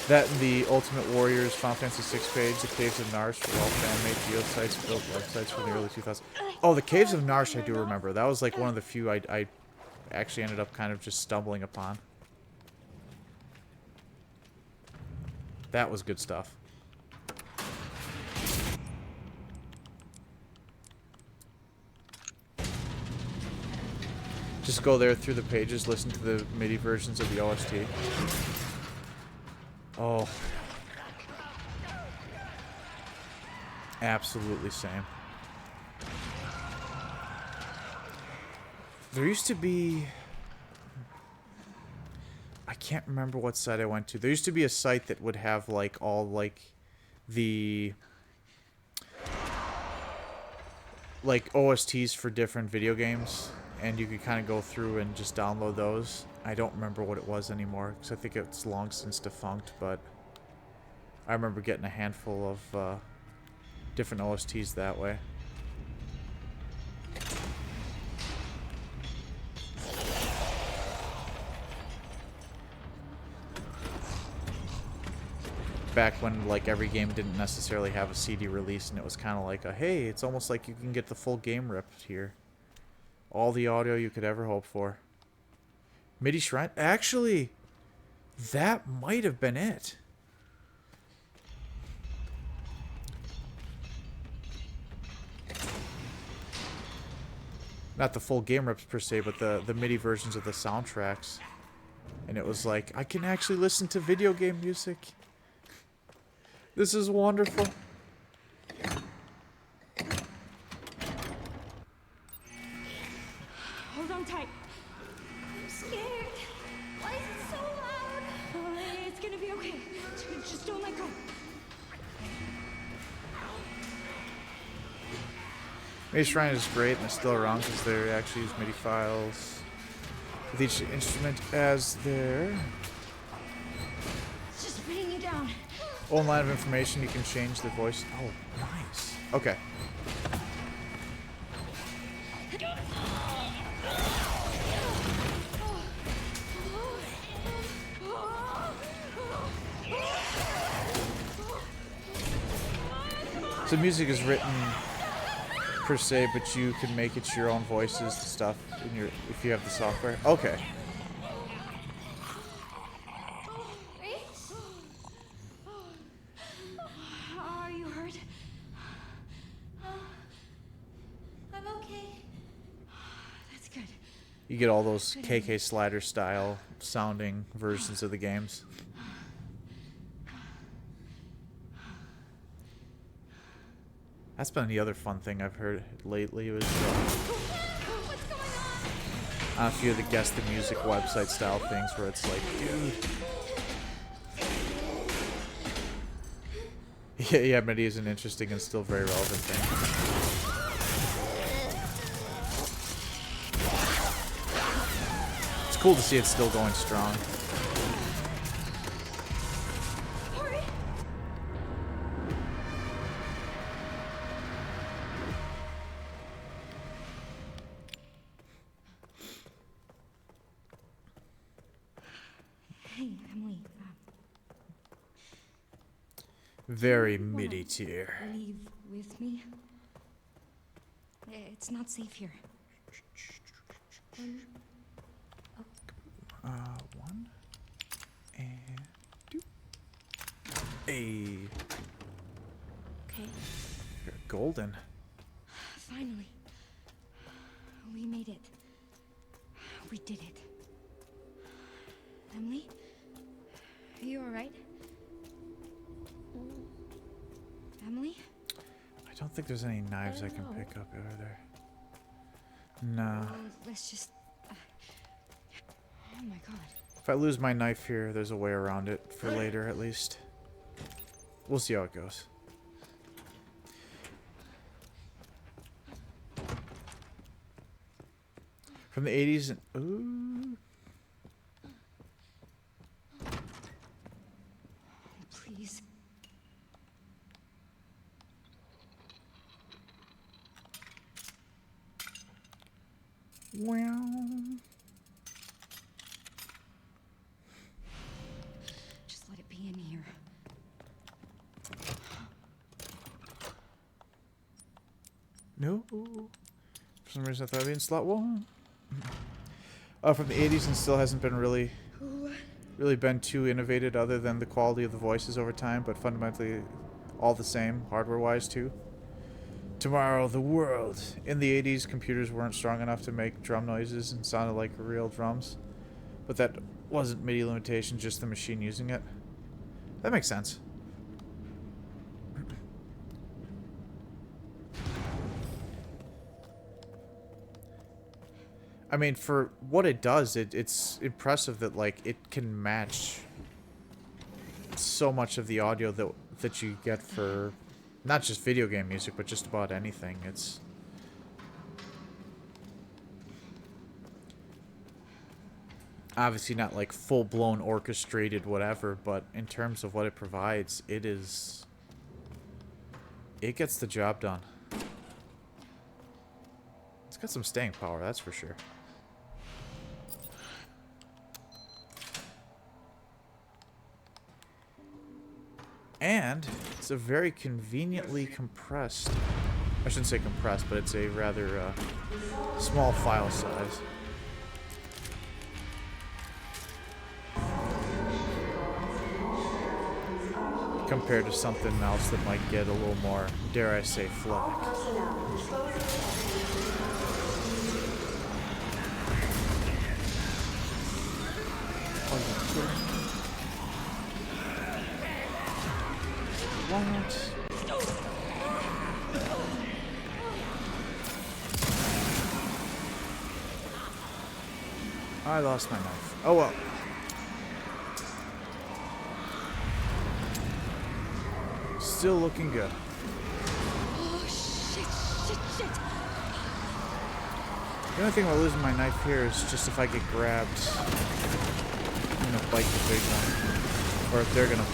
That and the Ultimate Warriors Final Fantasy VI page, the Caves of Narsh, were all fan-made geosites built websites from the early 2000s. Oh, the Caves of Narsh I do remember. That was like one of the few I actually ended up kind of just stumbling upon. That was good stuff. Just go there through the pages, listen to the MIDI versions of the OST. Oh. Absolutely same. There used to be... I can't remember what site I went to. There used to be a site that would have, like, all, like, the... like, OSTs for different video games. And you could kind of go through and just download those. I don't remember what it was anymore, because I think it's long since defunct, but... I remember getting a handful of, different OSTs that way. Back when, like, every game didn't necessarily have a CD release, and it was kind of like a, hey, it's almost like you can get the full game ripped here. All the audio you could ever hope for. MIDI Shrine? Actually, that might have been it. Not the full game rips per se, but the MIDI versions of the soundtracks. And it was like, I can actually listen to video game music. This is wonderful. Hold on tight. I'm scared. Why is it so loud? It's gonna be okay. Just don't let go. MIDI Shrine is great, and it's still around because they actually use MIDI files with each instrument as their It's just bringing you down. own line of information. You can change the voice. Oh, nice. Okay. So music is written per se, but you can make it your own voices and stuff in your if you have the software. Okay. Are you hurt? I'm okay. That's good. You get all those KK Slider style sounding versions of the games. That's been the other fun thing I've heard lately was on a few of the guess the music website style things where it's like, dude. Yeah, MIDI is an interesting and still very relevant thing. It's cool to see it still going strong. Hey, Emily. Very MIDI tier. Leave with me. It's not safe here. One and two. Hey, Okay. you're golden. Finally. We made it. We did it. Emily? Are you alright? Emily? I don't think there's any knives I can pick up, are there? No. Let's just... Oh my god. If I lose my knife here, there's a way around it for later, at least. We'll see how it goes. From the 80s and... Ooh. Well. Just let it be in here. No. For some reason I thought it'd be in slot 1. From the 80s and still hasn't been really been too innovated other than the quality of the voices over time, but fundamentally all the same, hardware-wise too. Tomorrow, the world. In the 80s, computers weren't strong enough to make drum noises and sounded like real drums. But that wasn't MIDI limitation, just the machine using it. That makes sense. I mean, for what it does, it's impressive that, like, it can match so much of the audio that you get for not just video game music, but just about anything. It's obviously not like full-blown orchestrated whatever, but in terms of what it provides, it gets the job done. It's got some staying power, that's for sure. And it's a very conveniently compressed, I shouldn't say compressed, but it's a rather small file size. Compared to something else that might get a little more, dare I say, flick. What? I lost my knife. Oh well. Still looking good. Oh, shit. The only thing about losing my knife here is just if I get grabbed, I'm gonna bite the big one. Or if they're gonna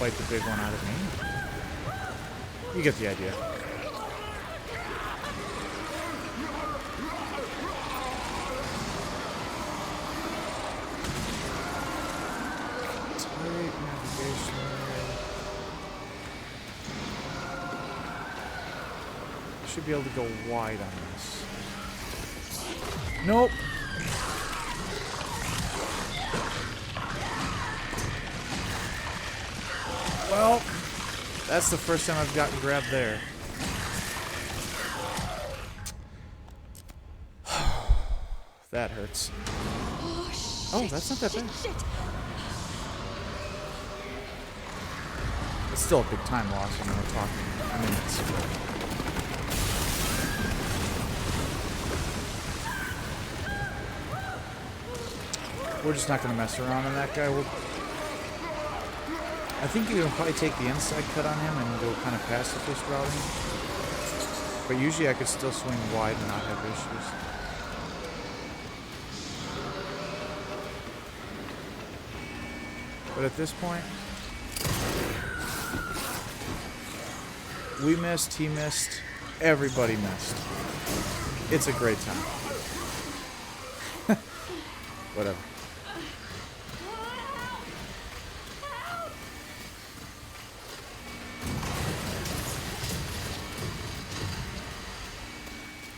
bite the big one out of me. You get the idea. Tight navigation. Should be able to go wide on this. Nope. Well, that's the first time I've gotten grabbed there. That hurts. Oh, that's not that bad. Shit. It's still a big time loss when we're talking minutes. We're just not going to mess around on that guy. I think you can probably take the inside cut on him and go kind of pacifist routing. But usually I could still swing wide and not have issues. But at this point, we missed, he missed, everybody missed. It's a great time. Whatever.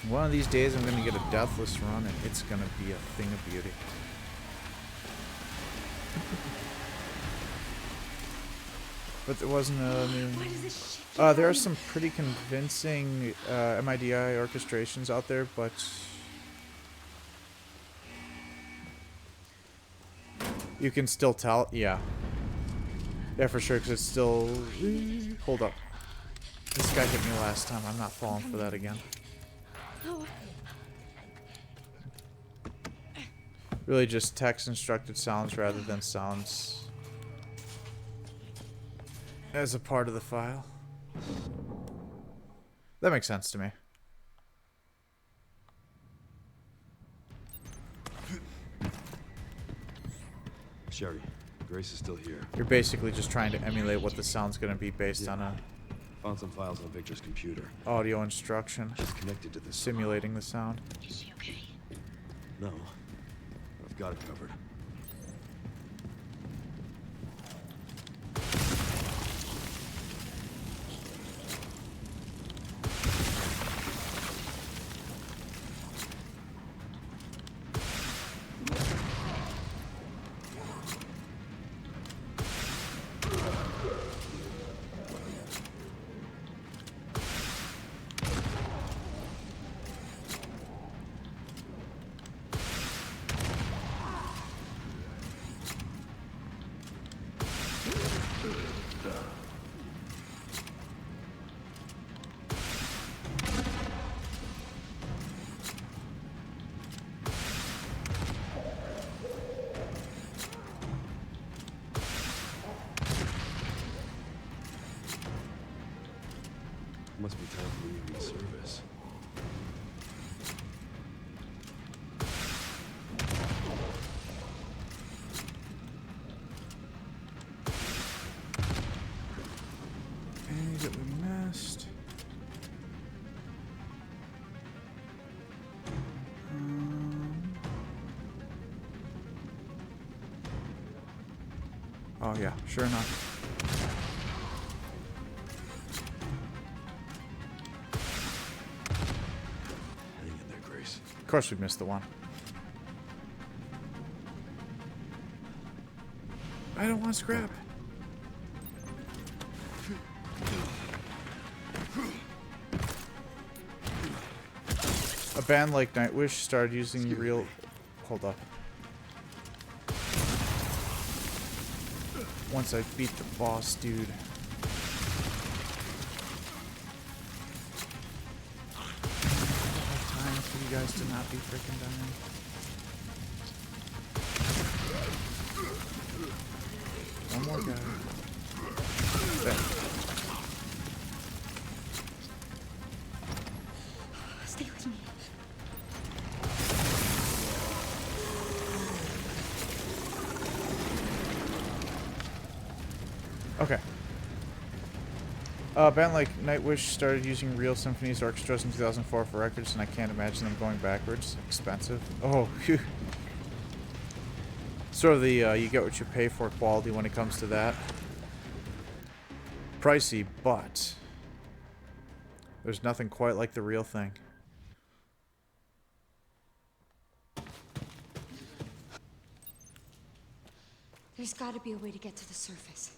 One of these days I'm going to get a deathless run and it's going to be a thing of beauty. But there wasn't a... there are some pretty convincing MIDI orchestrations out there, but... You can still tell, yeah. Yeah, for sure, because it's still... Hold up. This guy hit me last time. I'm not falling for that again. Really just text instructed sounds rather than sounds as a part of the file. That makes sense to me. Sherry, Grace is still here. You're basically just trying to emulate what the sound's going to be based on a Found some files on Victor's computer. audio instruction, She's connected to the simulating the sound. Is she okay? No. I've got it covered. Must be time for leaving the service. Any that we missed. Oh yeah, sure enough. Hang in there, Grace. Of course we missed the one. I don't want scrap. A band like Nightwish started using real... Hold up. Once I beat the boss, dude. I have time for you guys to not be freaking dying. One more guy. There. Stay with me. Okay. A band like Nightwish started using real symphonies orchestras in 2004 for records, and I can't imagine them going backwards. Expensive. Oh, phew. Sort of the you get what you pay for quality when it comes to that. Pricey, but there's nothing quite like the real thing. There's got to be a way to get to the surface.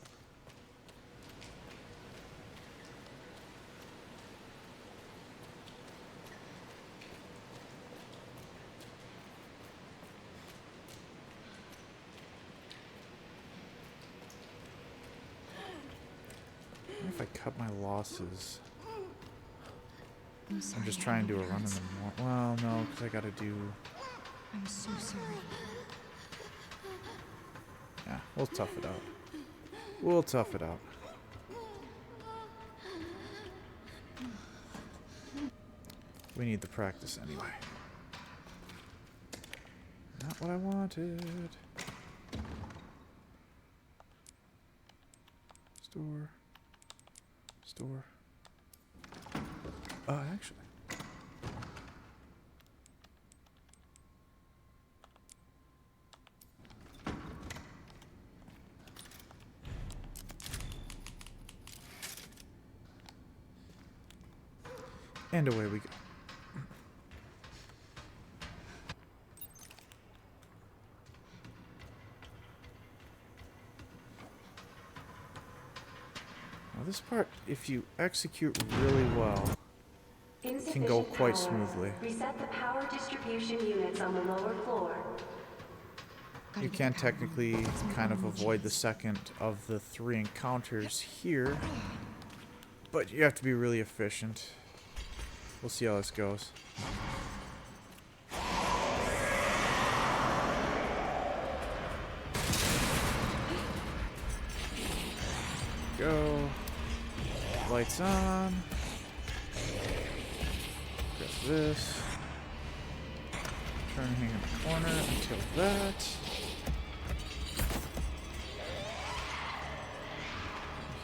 What if I cut my losses? I'm sorry. I'm just trying to do a run in the morning. Well, no, because I gotta do... I'm so sorry. Yeah, we'll tough it out. We'll tough it out. We need the practice anyway. Not what I wanted. Store. Store. Actually. And away we go. Now this part, if you execute really well, can go Insufficient quite power. smoothly. Reset the power distribution units on the lower floor. You can technically kind of avoid the second of the 3 encounters here, but you have to be really efficient. We'll see how this goes. Go. Lights on. Grab this. Turn hang in the corner until that.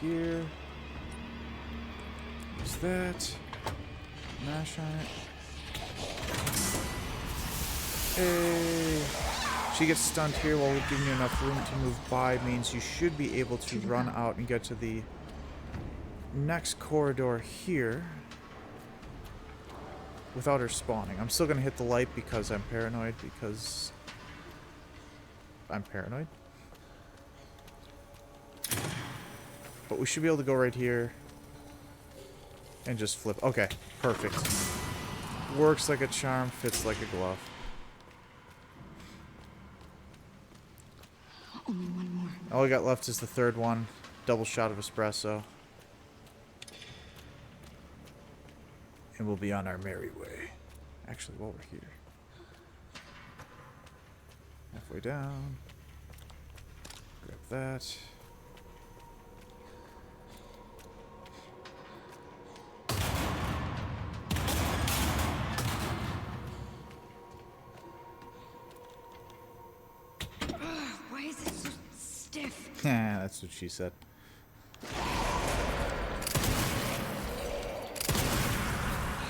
Here. Use that. Mash on it. Hey. She gets stunned here while giving you enough room to move by means you should be able to run out and get to the next corridor here without her spawning. I'm still going to hit the light because I'm paranoid, because I'm paranoid. But we should be able to go right here and just flip. Okay, perfect. Works like a charm, fits like a glove. Only one more. All we got left is the third one. Double shot of espresso. And we'll be on our merry way. Actually, while we're here. Halfway down. Grab that. Why is it so stiff? That's what she said.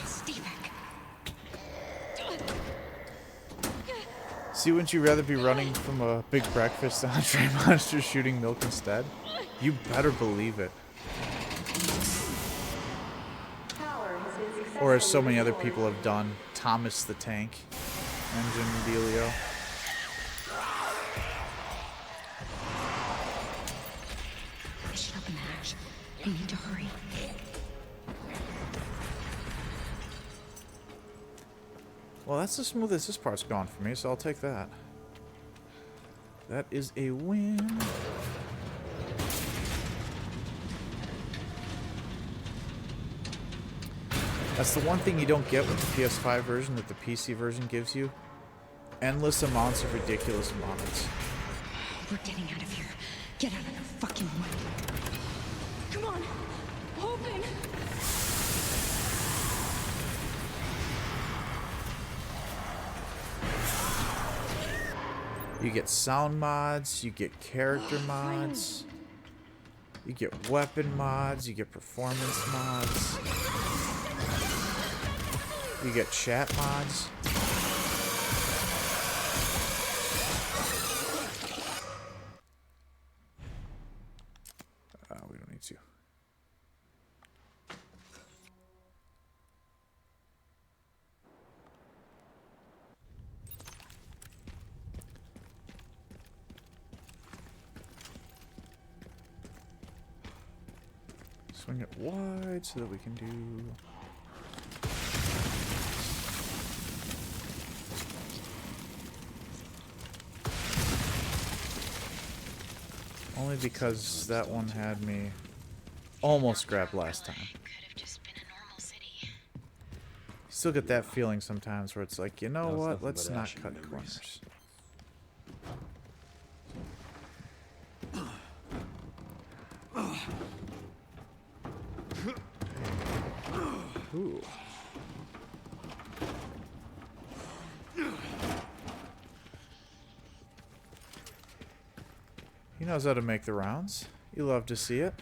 Steve. See, wouldn't you rather be running from a big breakfast on a train monster shooting milk instead? You better believe it. Power has been successfully Or as so many other restored. people have done, Thomas the Tank Engine dealio. I should open the hatch. I need to hurry. Well, that's as smooth as this part's gone for me, so I'll take that. That is a win. That's the one thing you don't get with the PS5 version that the PC version gives you. Endless amounts of ridiculous mods. We're getting out of here. Get out of the fucking way. Come on. Open. You get sound mods, you get character mods, you get weapon mods, you get performance mods, you get chat mods. We don't need to. Swing it wide so that we can do... Only because that one had me almost grabbed last time. Could have just been a normal city. Still get that feeling sometimes where it's like, you know No, it's what, nothing let's but not ash and cut memories. corners. Ooh. He knows how to make the rounds. You love to see it.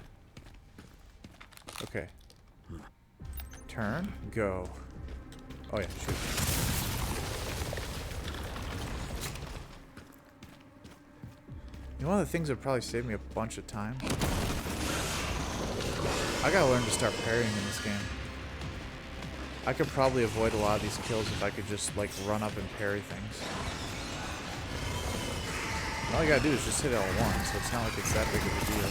Okay. Turn, go. Oh yeah, shoot. You know, one of the things that would probably save me a bunch of time? I gotta learn to start parrying in this game. I could probably avoid a lot of these kills if I could just, like, run up and parry things. All you gotta do is just hit it all once, so it's not like it's that big of a deal.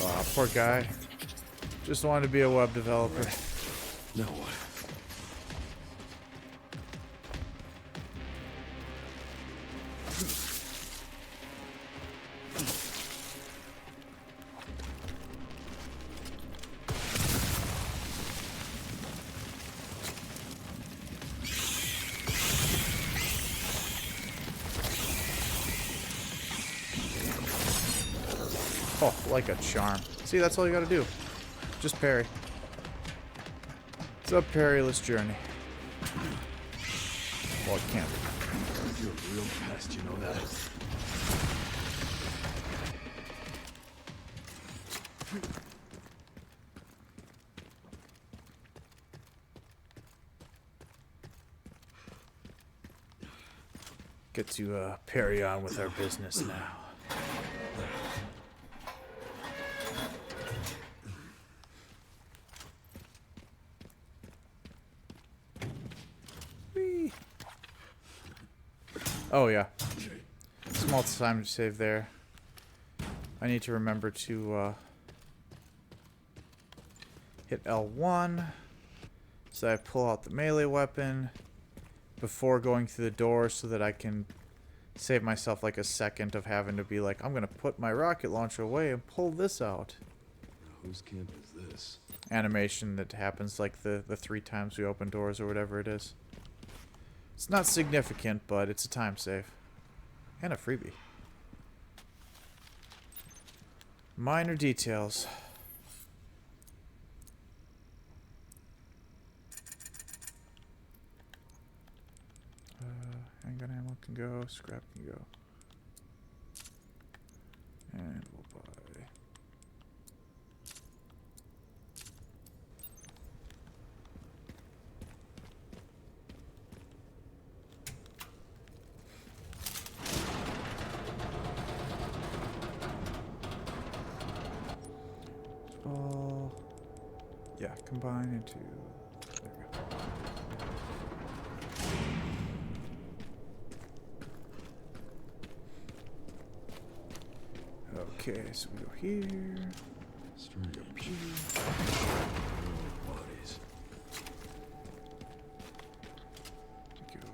Aw, poor guy. Just wanted to be a web developer. Now what? Oh, like a charm. See, that's all you gotta do. Just parry. It's a perilous journey. Well, it can be. You're a real pest, you know that? Get to parry on with our business now. Whee. Oh yeah. Small time save there. I need to remember to hit L1 so I pull out the melee weapon before going through the door so that I can save myself like a second of having to be like, I'm gonna put my rocket launcher away and pull this out. Now, whose camp is this? Animation that happens like the 3 times we open doors or whatever it is. It's not significant, but it's a time save. And a freebie. Minor details. Handgun ammo can go, scrap can go. And we'll buy... Ball. Yeah, combine into... There we go. Okay, so we go here. String of peas. Bodies. We go.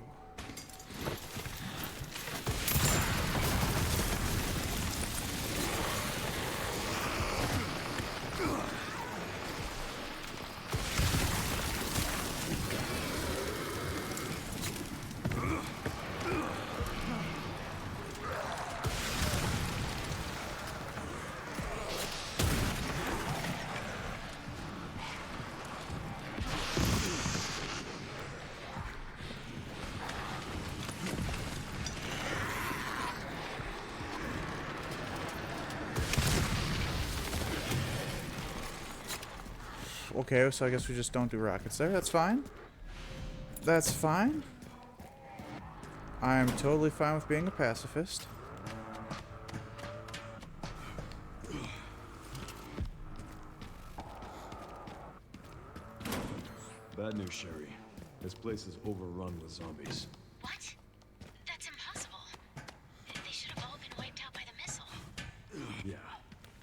Okay, so I guess we just don't do rockets there. That's fine. That's fine. I'm totally fine with being a pacifist. Bad news, Sherry. This place is overrun with zombies. What? That's impossible. They should have all been wiped out by the missile. Yeah,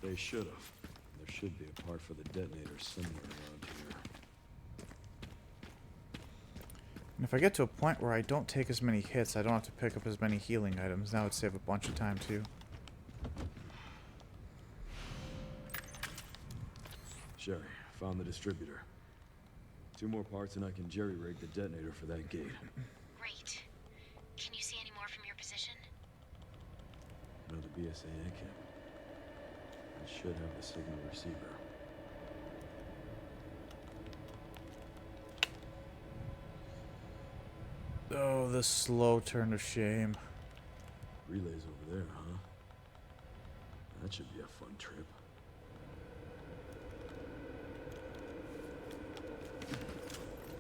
they should have. There should be a part for the detonator somewhere around here. And if I get to a point where I don't take as many hits, I don't have to pick up as many healing items. That would save a bunch of time, too. Sherry, found the distributor. 2 more parts and I can jerry-rig the detonator for that gate. Great. Can you see any more from your position? Another BSAA camp. I should have the signal receiver. Oh, the slow turn of shame. Relays over there, huh? That should be a fun trip.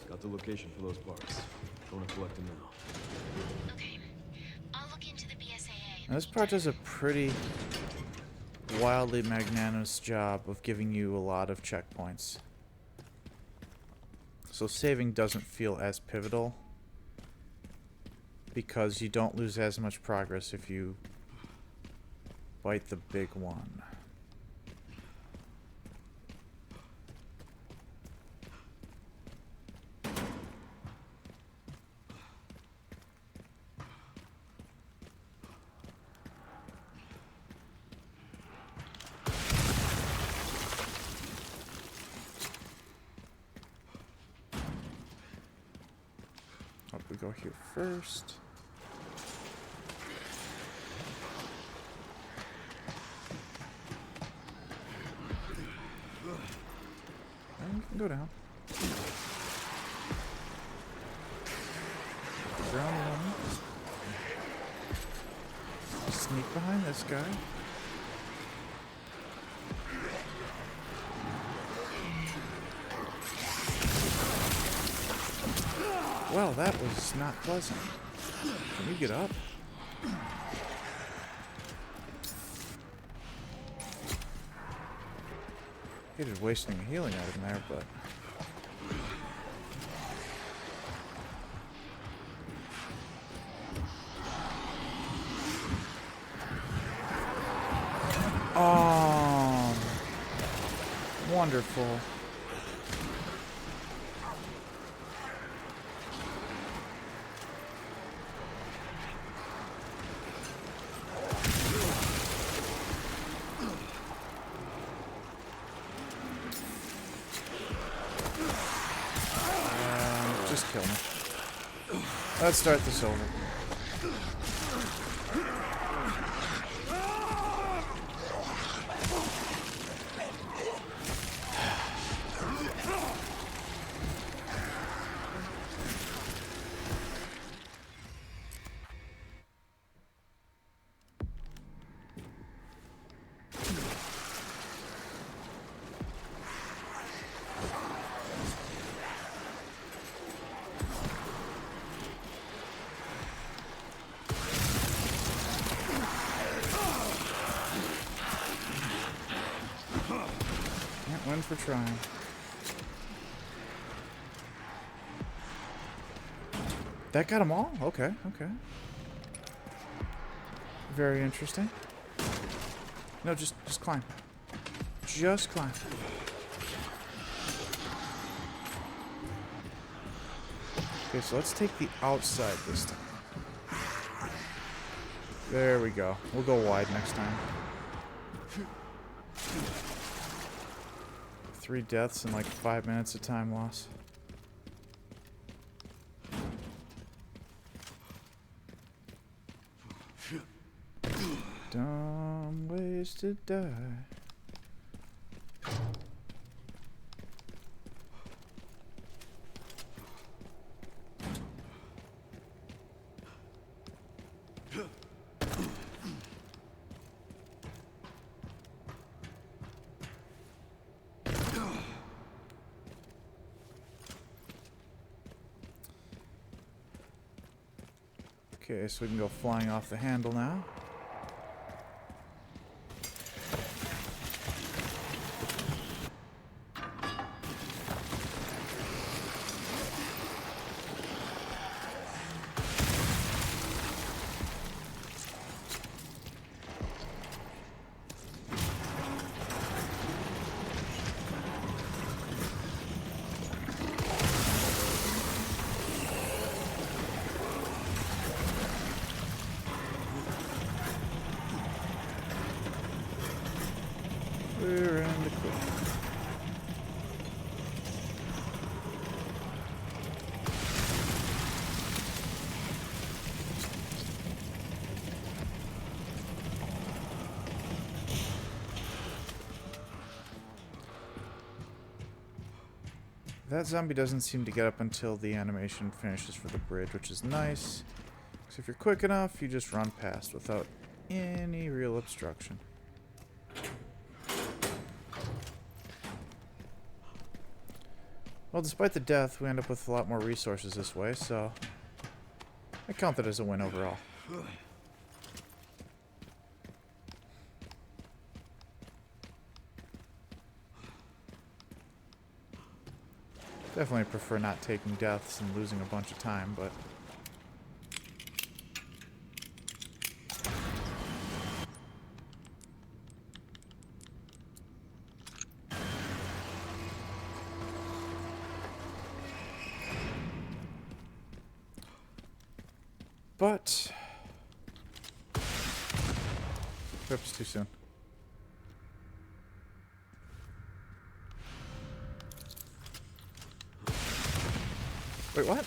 Got the location for those parts. Going to collect them now. Okay. I'll look into the BSAA. Now, this part does a pretty wildly magnanimous job of giving you a lot of checkpoints. So saving doesn't feel as pivotal because you don't lose as much progress if you bite the big one. We go here first. And we can go down. sneak behind this guy. Well, that was not pleasant. Can you get up? Hated wasting a healing item there, but... Oh, wonderful. Just kill me. Let's start this over. Can't win for trying. That got them all? Okay, okay. Very interesting. No, just climb. Just climb. Okay, so let's take the outside this time. There we go. We'll go wide next time. 3 deaths in like 5 minutes of time loss. Dumb ways to die. Okay, so we can go flying off the handle now. We're in the clear. That zombie doesn't seem to get up until the animation finishes for the bridge, which is nice. So if you're quick enough, you just run past without any real obstruction. Well, despite the death, we end up with a lot more resources this way, so I count that as a win overall. Definitely prefer not taking deaths and losing a bunch of time, but... But... Oops, too soon. Wait, what?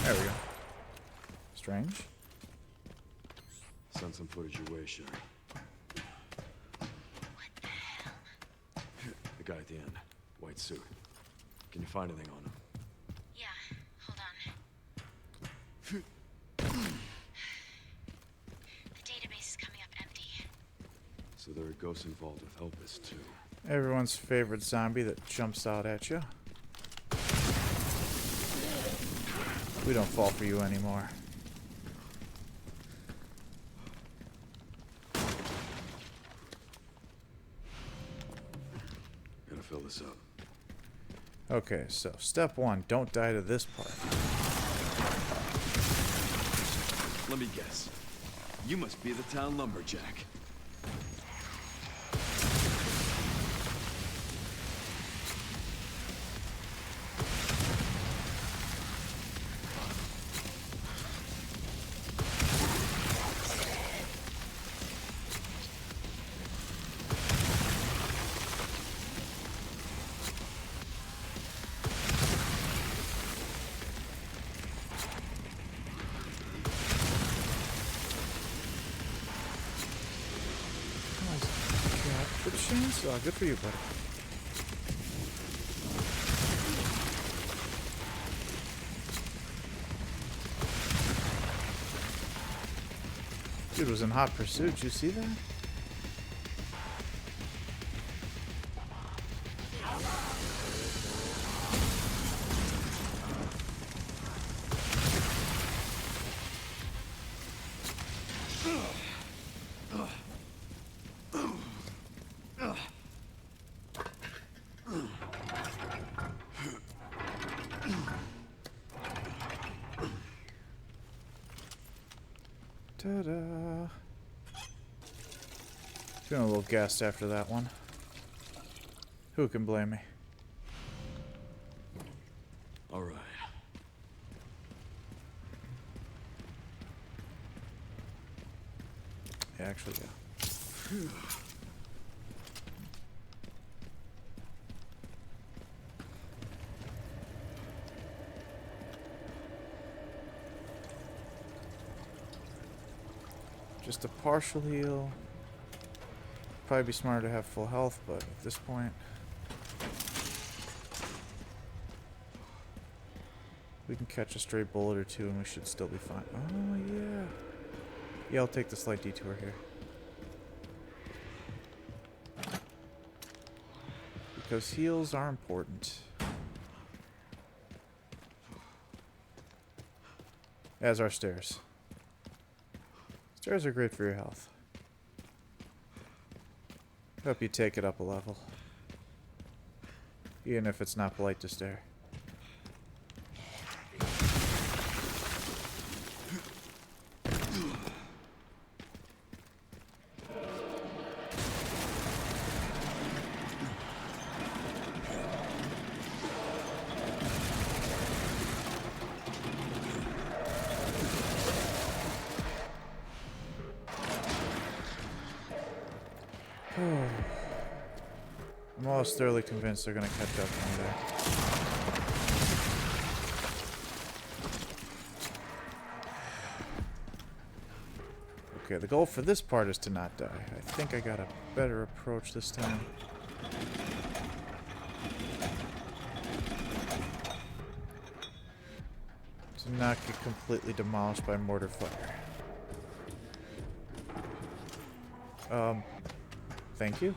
There we go. Strange. Send some footage your way, Sherry. The guy at the end. White suit. Can you find anything on him? Yeah, hold on. there are ghosts involved with Opus, too. Everyone's favorite zombie that jumps out at you. We don't fall for you anymore. Gotta fill this up. Okay, so step 1, don't die to this part. Let me guess. You must be the town lumberjack. Good chainsaw, good for you, buddy. Dude was in hot pursuit, you see that? Ta-da! Feeling a little gassed after that one. Who can blame me? All right. Yeah, actually, yeah. Just a partial heal. Probably be smarter to have full health, but at this point, we can catch a stray bullet or two and we should still be fine. Oh, yeah. Yeah, I'll take the slight detour here. Because heals are important. As are stairs. Stairs are great for your health. Hope you take it up a level. Even if it's not polite to stare. I'm almost thoroughly convinced they're gonna catch up one day. Okay, the goal for this part is to not die. I think I got a better approach this time. To not get completely demolished by mortar fire. Thank you.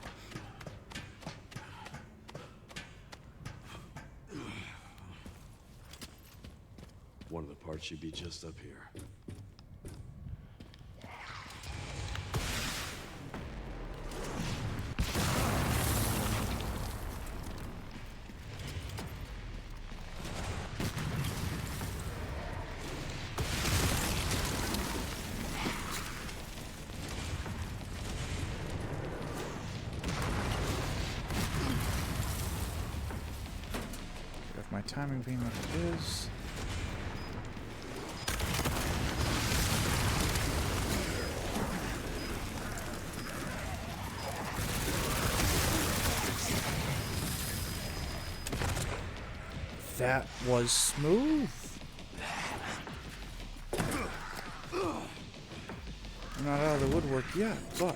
One of the parts should be just up here. If my timing being what it is. That was smooth. I'm not out of the woodwork yet, but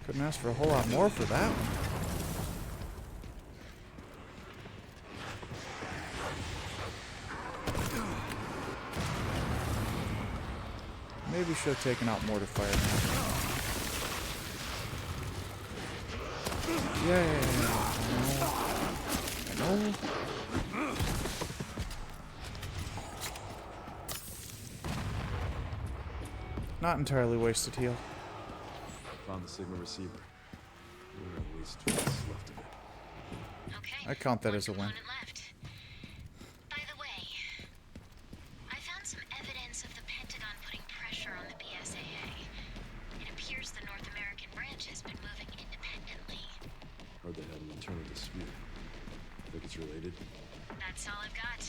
Couldn't ask for a whole lot more for that one. Maybe should have taken out mortar fire now. Yeah, I know. Not entirely wasted heal. Found the signal receiver. There are at least what's left of it. Okay. I count that as a win. One component left. By the way, I found some evidence of the Pentagon putting pressure on the BSAA. It appears the North American branch has been moving independently. Heard they had an internal dispute. Think it's related? That's all I've got.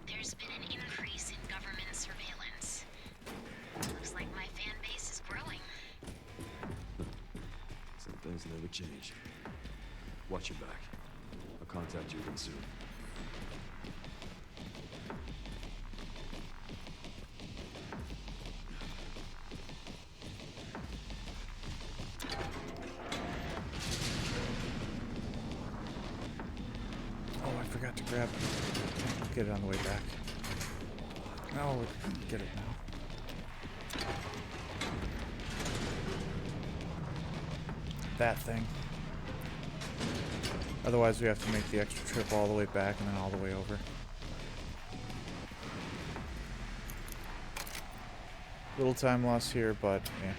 There's been an increase in government surveillance. Looks like my fan base is growing. Some things never change. Watch your back. I'll contact you again soon. Oh, I forgot to grab it. Get it on the way back. No, get it now. That thing. Otherwise, we have to make the extra trip all the way back and then all the way over. Little time loss here, but yeah.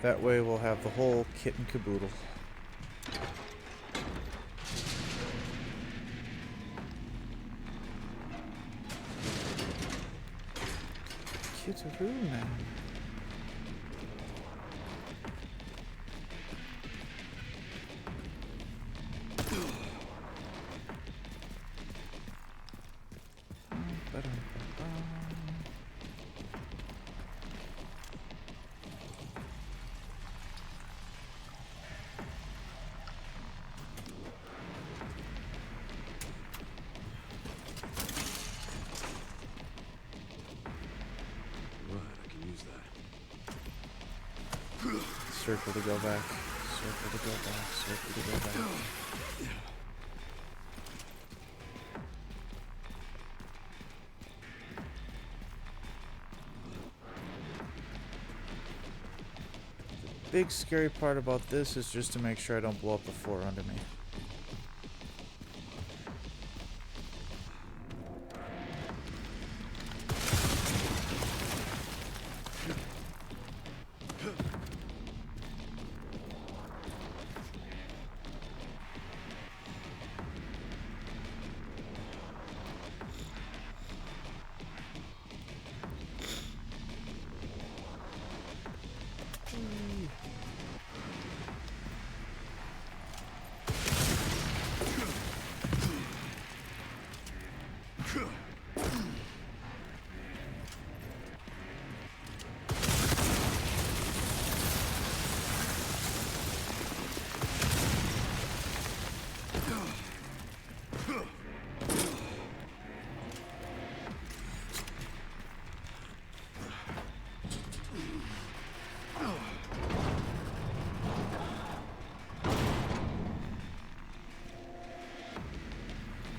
That way we'll have the whole kit and caboodle. Kit-a-roo, man. Circle to go back. Circle to go back. Circle to go back. The big scary part about this is just to make sure I don't blow up the floor under me.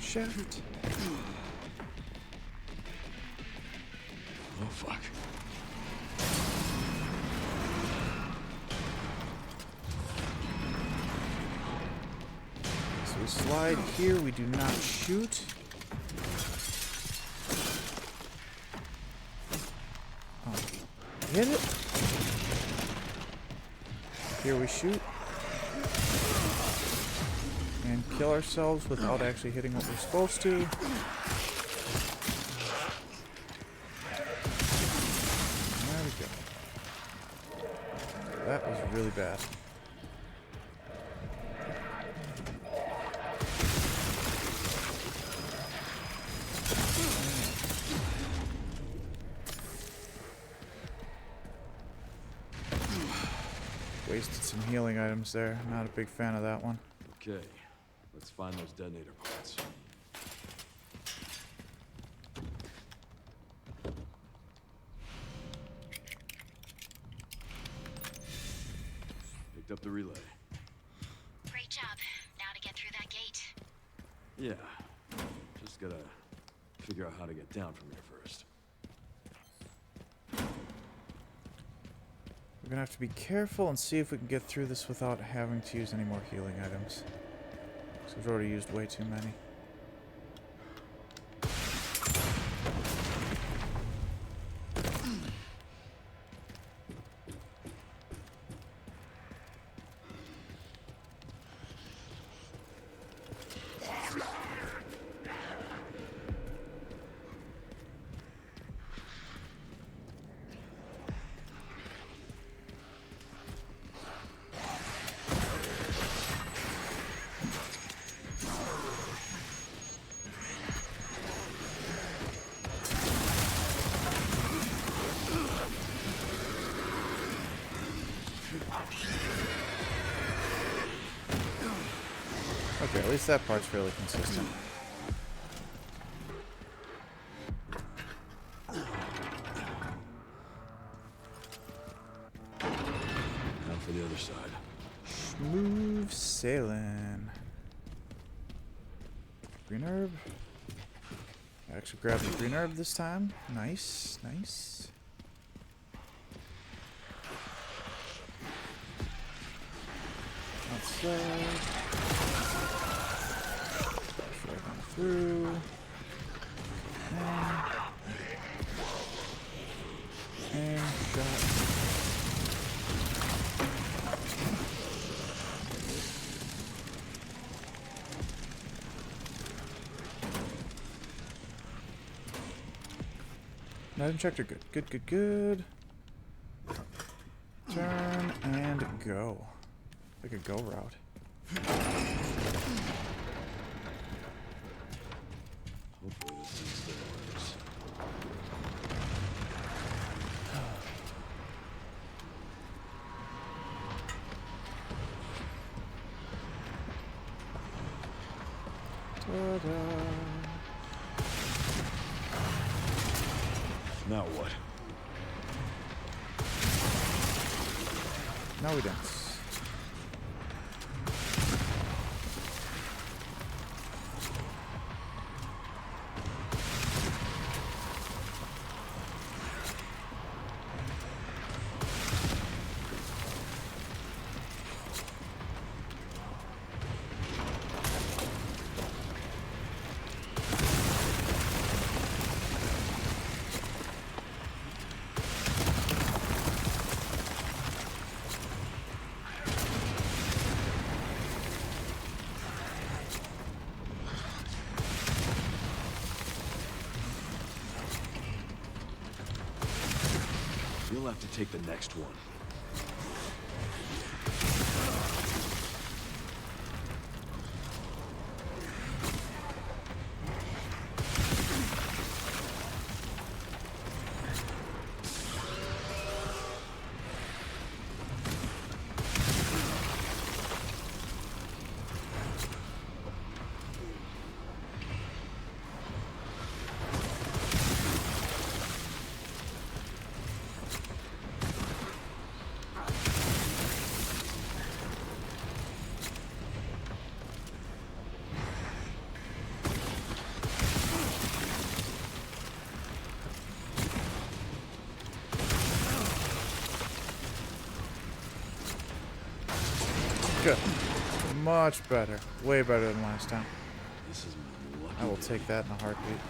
Shaft. Oh, fuck. So we slide here, we do not shoot. Oh. Hit it. Here we shoot. And kill ourselves without actually hitting what we're supposed to. There we go. That was really bad. Wasted some healing items there. Not a big fan of that one. Okay, let's find those detonator parts. Picked up the relay. Great job. Now to get through that gate. Yeah, just gotta figure out how to get down from here first. We're gonna have to be careful and see if we can get through this without having to use any more healing items. So we've already used way too many. Okay, at least that part's fairly consistent. Now for the other side. Smooth sailing. Green herb. I actually grabbed the green herb this time. Nice, nice. Outside. Through. And shot. Night injector, good, good, good, good. Turn and go. Like a go route. Hopefully this thing still works. Ta-da. Now what? Now we dance. You'll have to take the next one. Good. Much better. Way better than last time. This is my lucky I will day. take that in a heartbeat.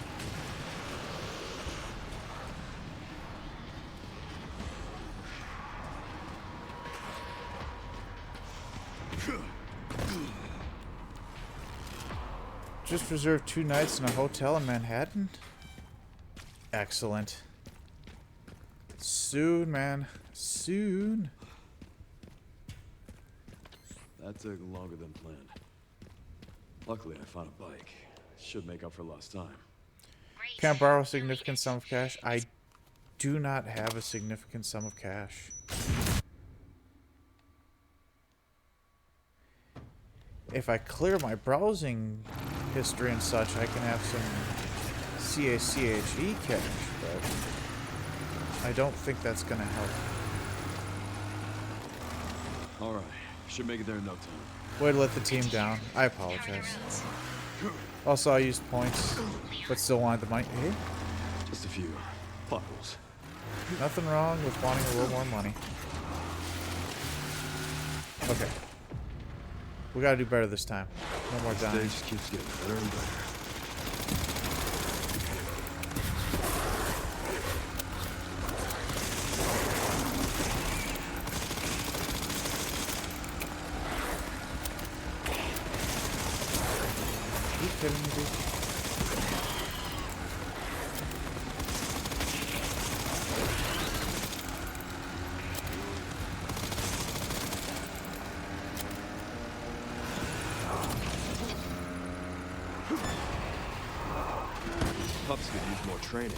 Just reserved 2 nights in a hotel in Manhattan? Excellent. Soon, man. Soon. That took longer than planned. Luckily, I found a bike. Should make up for lost time. Great. Can't borrow a significant sum of cash. I do not have a significant sum of cash. if I clear my browsing history and such, I can have some CACHE cache, but I don't think that's gonna help. Alright, should make it there in no time. Way to let the team down. I apologize. Also, I used points, but still wanted the money. Hey, Just a few potholes. nothing wrong with wanting a little more money. Okay. We gotta do better this time. No more Stage dying. just keeps getting better and better. Are you kidding me, dude? Pups could use more training.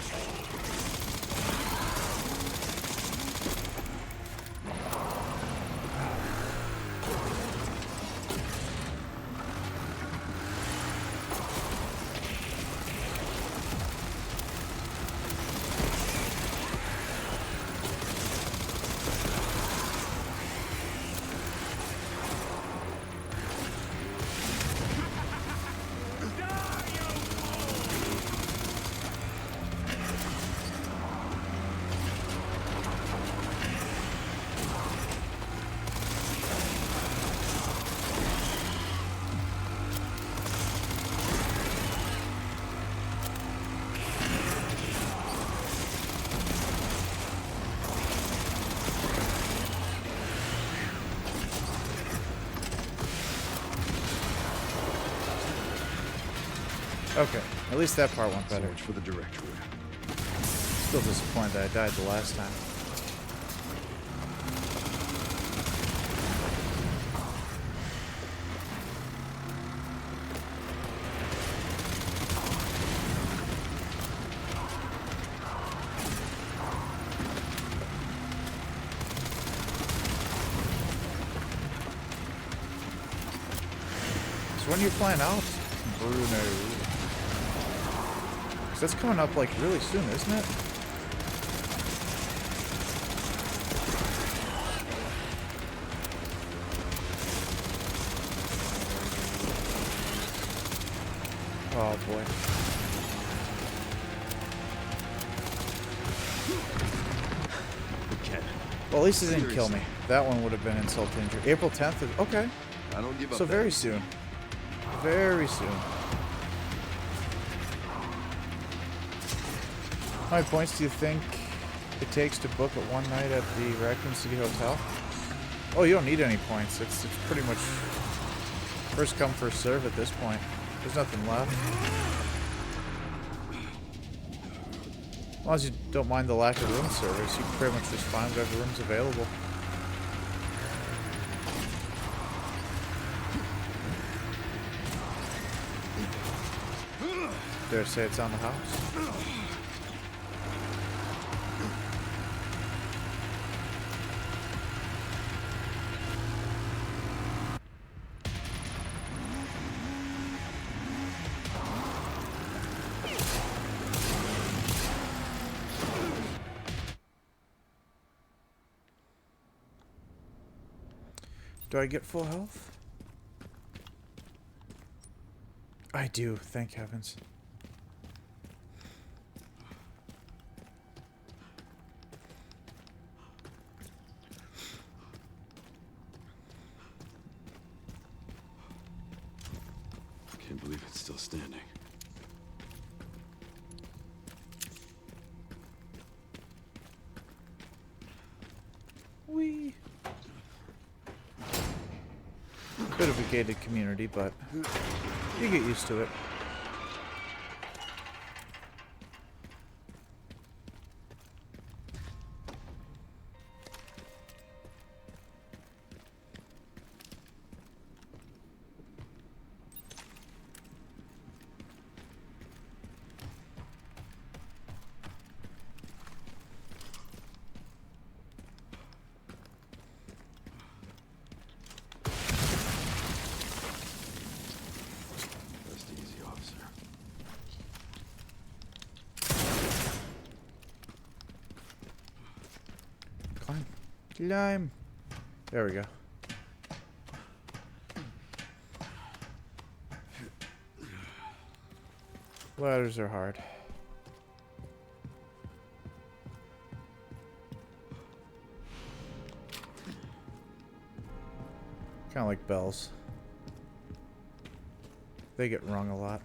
Okay, at least that part went So better. much for the directory. Still disappointed that I died the last time. So when are you flying out? Bruno. 'Cause that's coming up like really soon, isn't it? Oh boy. Again. Well, at least it didn't kill me. That one would have been insult to injury. April 10th is okay. I don't give up. So that very easy. soon. Very soon. How many points do you think it takes to book at one night at the Raccoon City Hotel? Oh, you don't need any points. It's pretty much first come, first serve at this point. There's nothing left. As long as you don't mind the lack of room service, you can pretty much just find whatever room's available. Dare say it's on the house. Do I get full health? I do, thank heavens. Can't believe it's still standing. Whee! Bit of a gated community, but you get used to it. Climb. There we go. Ladders are hard. Kind of like bells. They get rung a lot.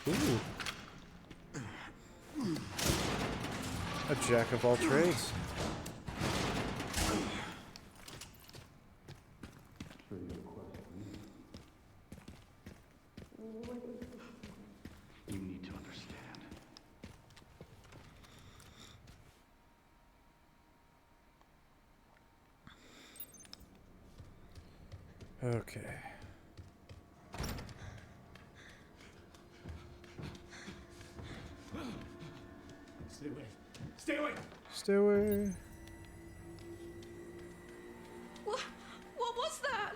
Ooh. A jack of all trades. You need to understand. Okay. Stay away. Stay away! Stay away. What was that?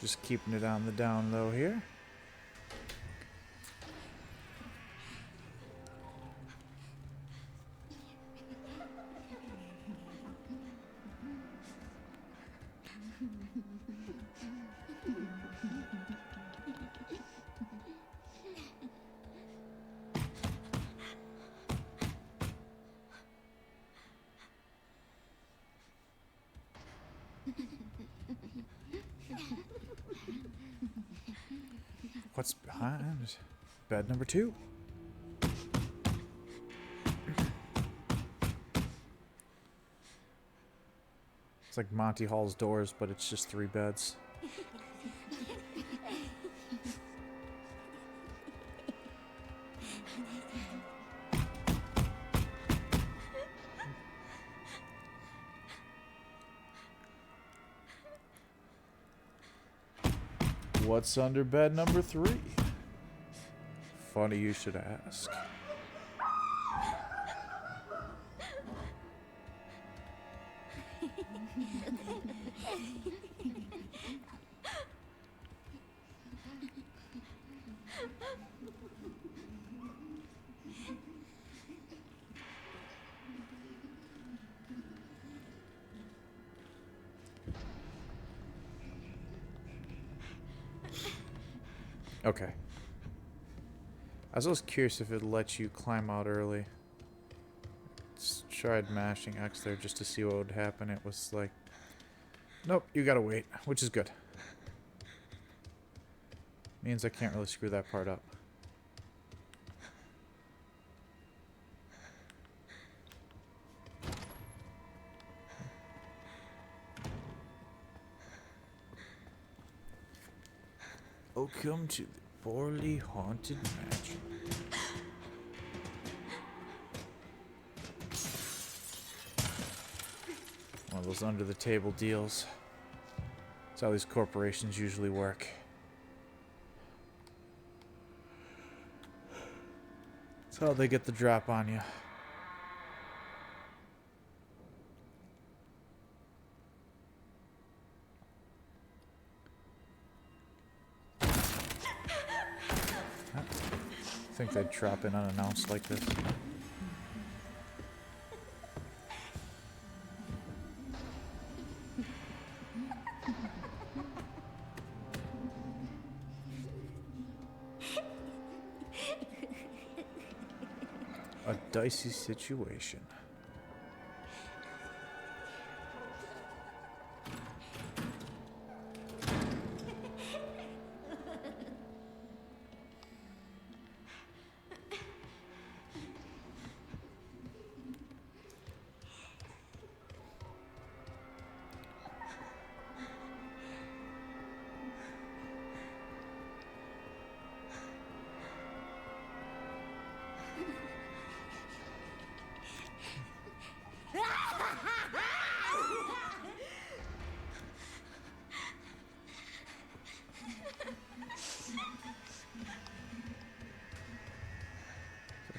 Just keeping it on the down low here. What's behind bed number 2? It's like Monty Hall's Doors, but it's just 3 beds. What's under bed number 3? Funny you should ask. Okay. I was always curious if it lets you climb out early. Tried mashing X there just to see what would happen. It was like, nope, you gotta wait, which is good. Means I can't really screw that part up. Welcome to the poorly haunted mansion. One of those under the table deals. That's how these corporations usually work. That's how they get the drop on you. I think they'd drop in unannounced like this. A dicey situation.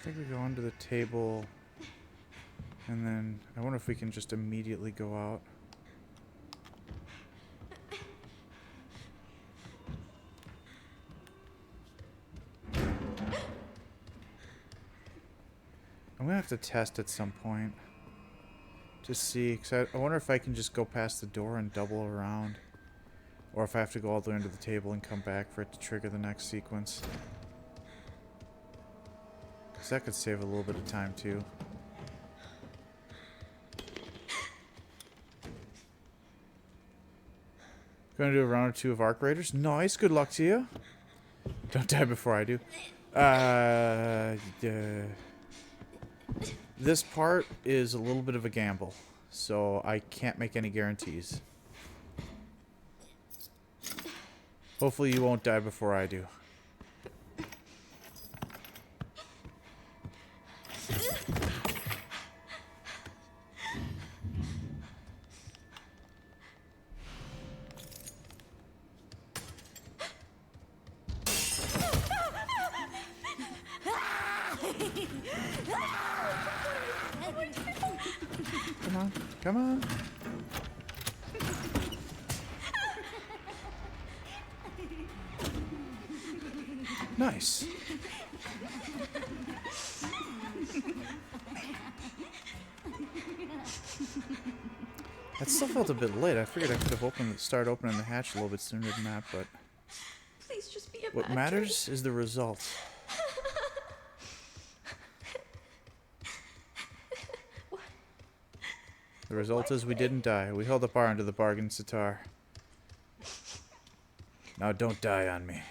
think we go under the table, and then I wonder if we can just immediately go out. I'm gonna have to test at some point to see, because I wonder if I can just go past the door and double around, or if I have to go all the way under the table and come back for it to trigger the next sequence. Because that could save a little bit of time too. Gonna do a round or two of Arc Raiders? Nice, good luck to you. Don't die before I do. This part is a little bit of a gamble, so I can't make any guarantees. Hopefully you won't die before I do. Come on, come on. Nice. That still felt a bit late. I figured I could have started opening the hatch a little bit sooner than that, but Please just be a what bad matters is the result. The result is we didn't die. We held up our end of the bargain, Sitar. Now don't die on me.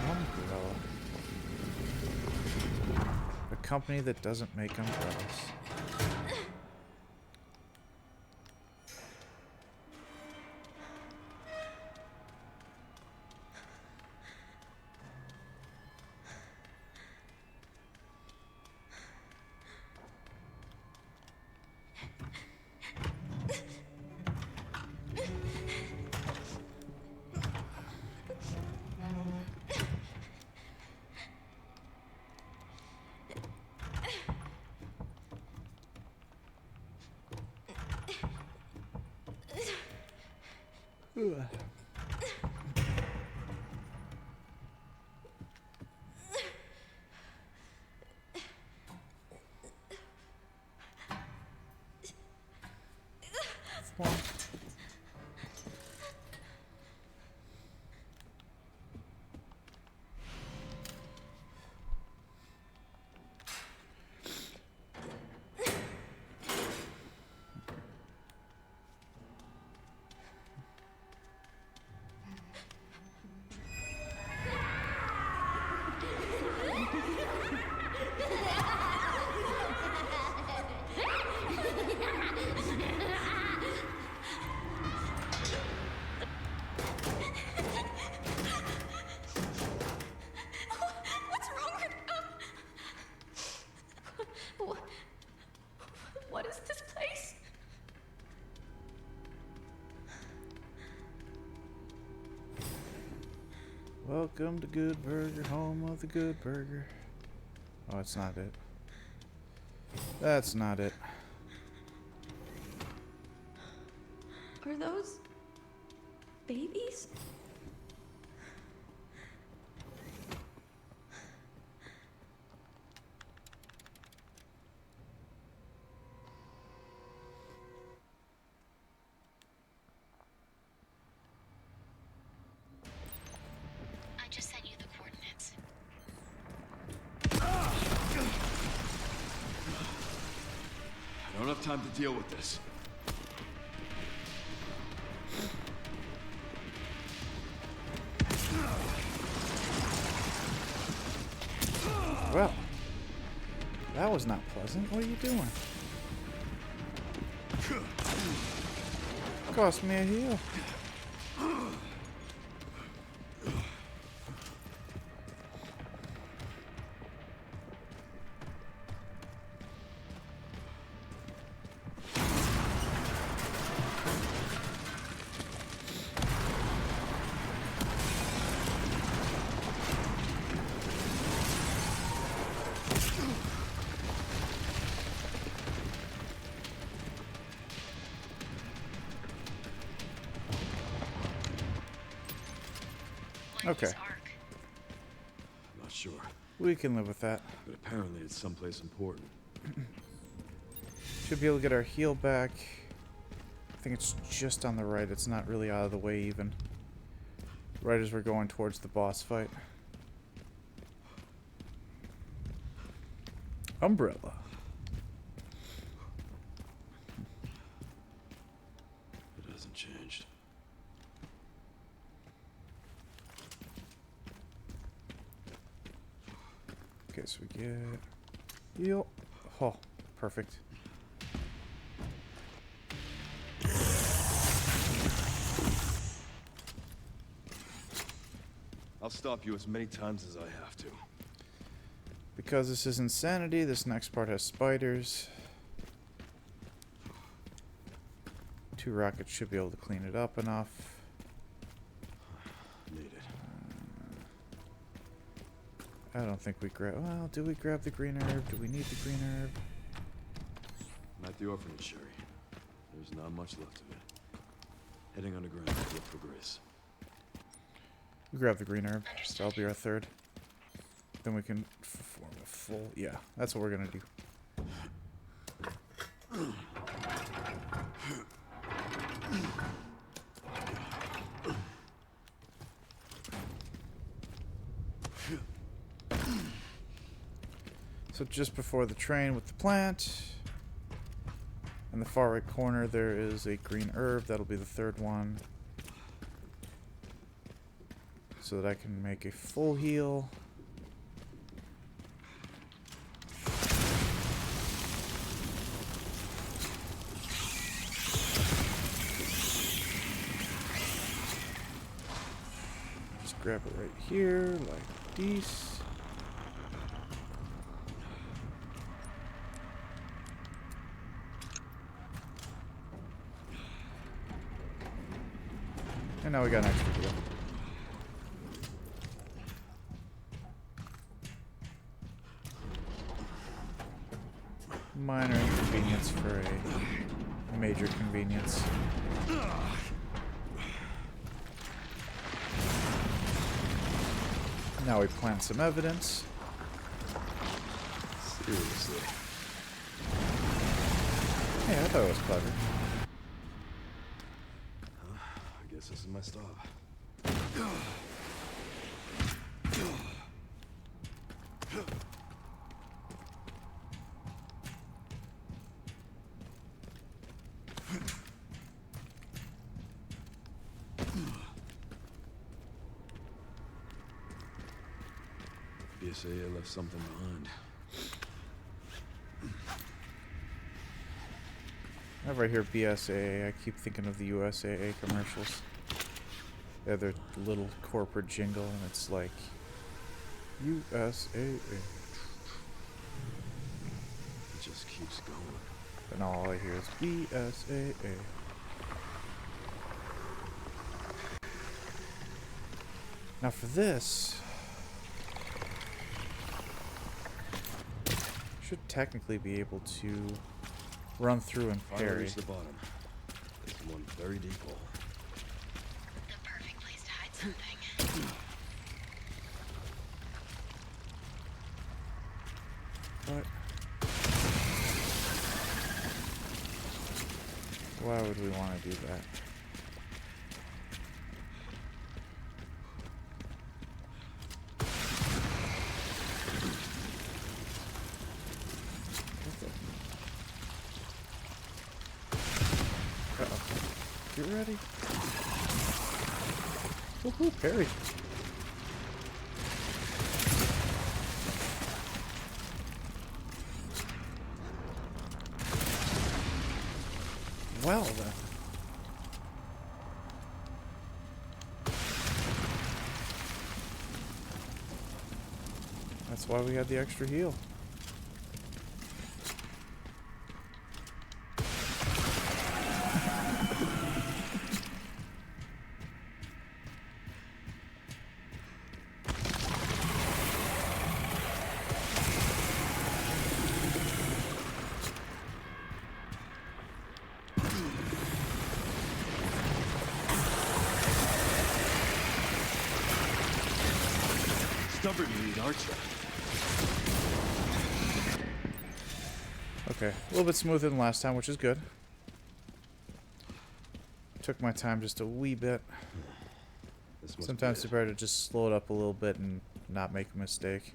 Umbrella. A company that doesn't make umbrellas. What's wrong with them? What is this place? Welcome to Good Burger, home of the Good Burger. Oh, it's not it. That's not it. Are those babies? I just sent you the coordinates. I don't have time to deal with this. Well, that was not pleasant. What are you doing? Cost me a heal. Okay, I'm not sure, we can live with that. but apparently it's someplace important. Should be able to get our heal back. I think it's just on the right. It's not really out of the way even. Right as we're going towards the boss fight. Umbrella. It hasn't changed. Okay, so we get heal. Oh, perfect. I'll stop you as many times as I have to. Because this is Insanity, this next part has spiders. 2 rockets should be able to clean it up enough. Need it. I don't think we grab... Well, do we grab the green herb? Do we need the green herb? I'm at the orphanage, Sherry. There's not much left of it. Heading underground to look for Grace. We grab the green herb. That'll be our third. Then we can form a full... Yeah, that's what we're gonna do. So just before the train with the plant, in the far right corner there is a green herb. That'll be the third one. So that I can make a full heal. Just grab it right here, like this. And now we got an extra heal. Minor inconvenience for a major convenience. Now we plant some evidence. Seriously. Hey, I thought it was clever. I guess this is my stop. BSAA left something behind. Whenever I hear BSAA, I keep thinking of the USAA commercials. They have their little corporate jingle, and it's like, USAA. It just keeps going. And all I hear is BSAA. Now for this, should technically be able to run through and Finally parry. reached the bottom. There's one very deep hole. The perfect place to hide something. What? Why would we want to do that? Uh-oh. Get ready. Woohoo, parry. Well, then. That's why we had the extra heal. Stubborn lead archer. Okay, a little bit smoother than last time, which is good. Took my time just a wee bit. This must Sometimes be it's it. better to just slow it up a little bit and not make a mistake.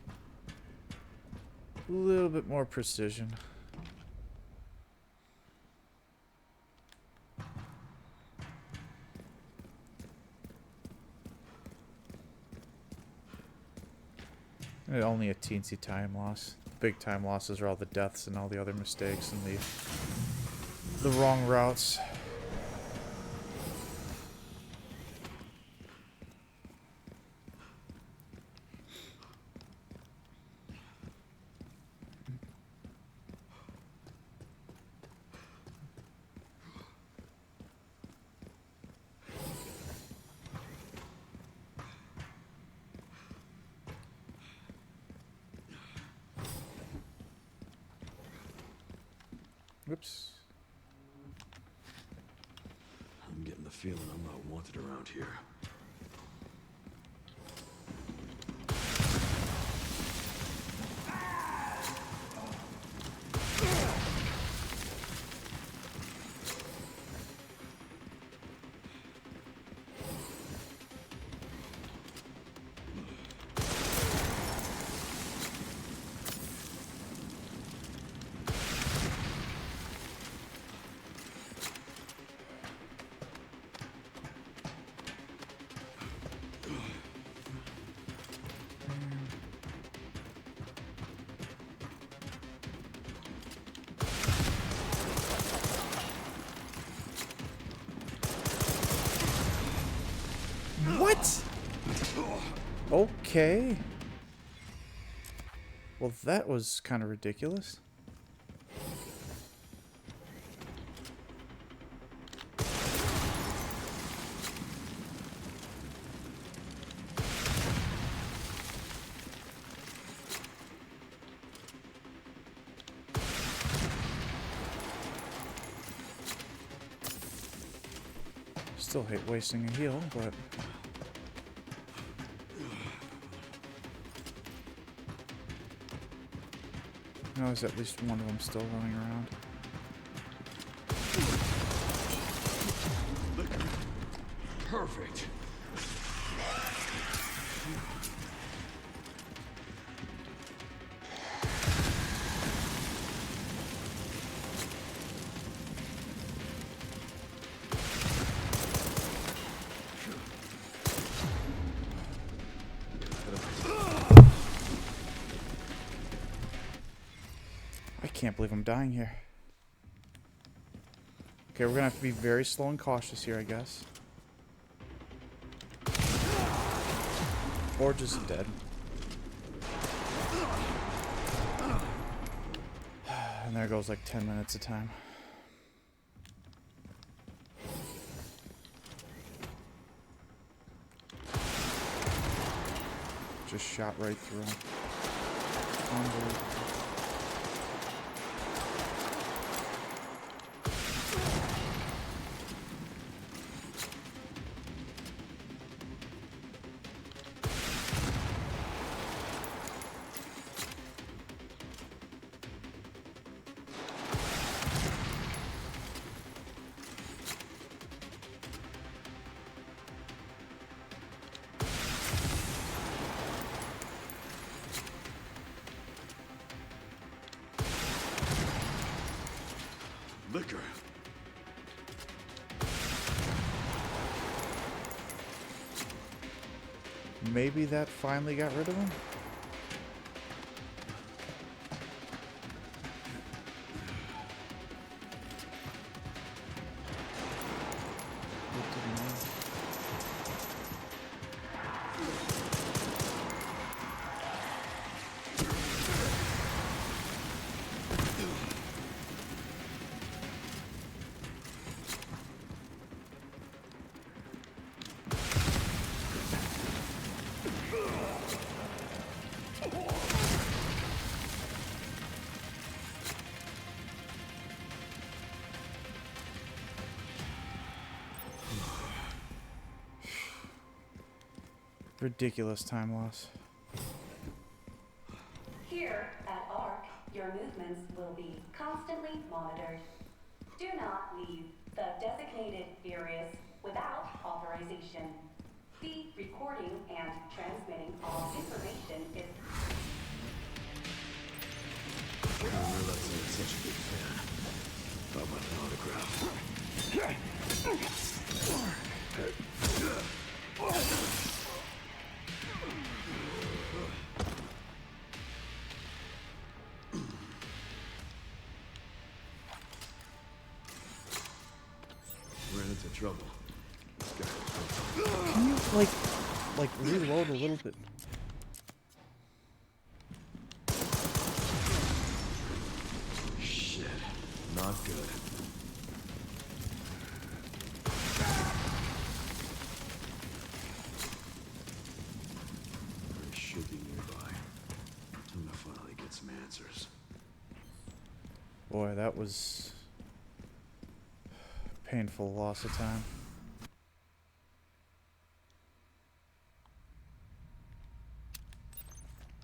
A little bit more precision. And only a teensy time loss. Big time losses are all the deaths and all the other mistakes and the wrong routes. Whoops. I'm getting the feeling I'm not wanted around here. What? Okay. Well, that was kind of ridiculous. Still hate wasting a heal, but... No, there's at least one of them still running around. Perfect. I can't believe I'm dying here. Okay, we're gonna have to be very slow and cautious here, I guess. Or just dead. And there goes like 10 minutes of time. Just shot right through him. Unbelievable. Liquor. Maybe that finally got rid of him? Ridiculous time loss. Here at ARC, your movements will be constantly monitored. Do not leave the designated areas without authorization. The recording and transmitting all information is... I didn't realize I was such a big fan. How about an autograph? Ran into trouble. This guy. Can you like reload a little bit? Shit. Not good. He should be nearby. I'm gonna finally get some answers. Boy, that was painful loss of time.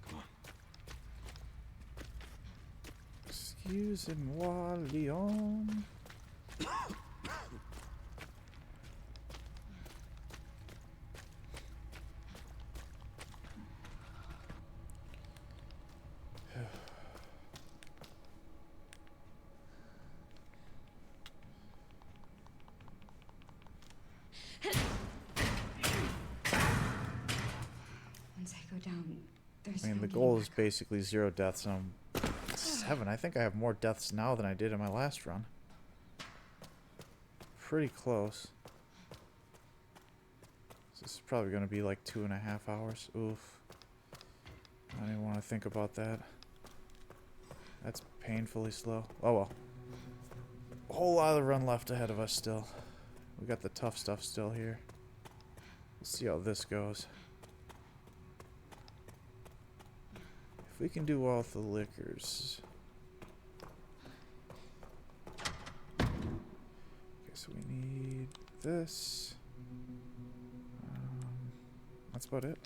Come on. Excusez-moi, Leon. Once I go down, there's I mean, no the getting goal is back. basically 0 deaths, and I'm 7. I think I have more deaths now than I did in my last run. Pretty close. This is probably going to be like 2.5 hours. Oof. I don't even want to think about that. That's painfully slow. Oh well. A whole lot of the run left ahead of us still. We got the tough stuff still here. Let's see how this goes. If we can do all the liquors. Okay, so we need this. That's about it.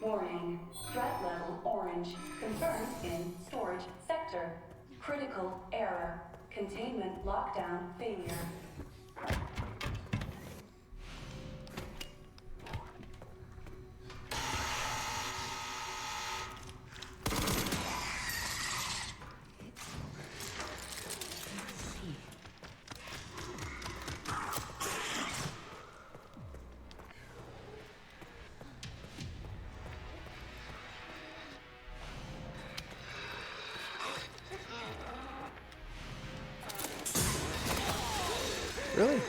Warning. Threat level orange. Confirmed in storage sector. Critical error. Containment lockdown failure. Really?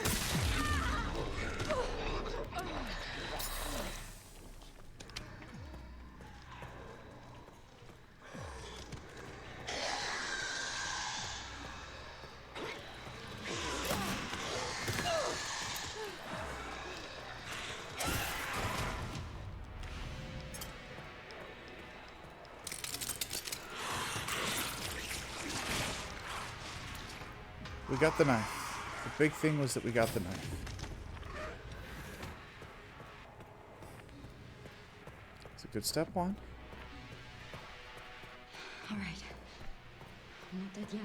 We got the knife. The big thing was that we got the knife. It's a good step one. All right. I'm not dead yet.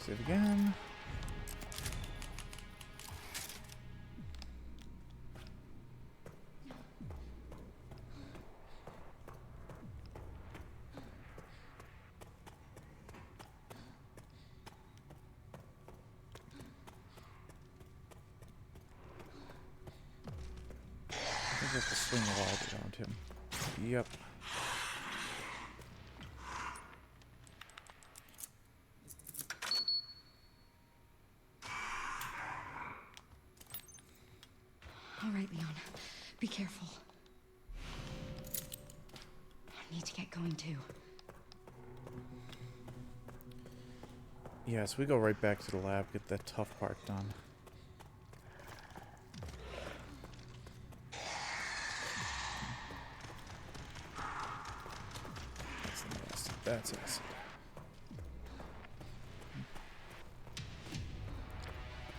Save again. I think we have to swing the log around him. Yep. All right, Leon. Be careful. I need to get going too. Yes, we go right back to the lab, get that tough part done. That's acid.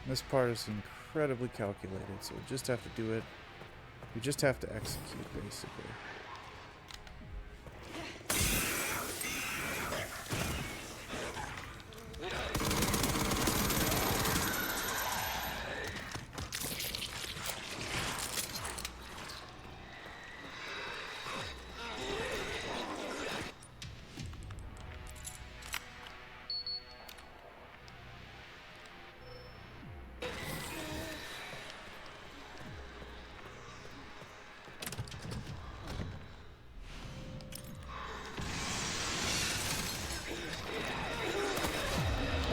This part is incredibly calculated, so we just have to do it. We just have to execute, basically.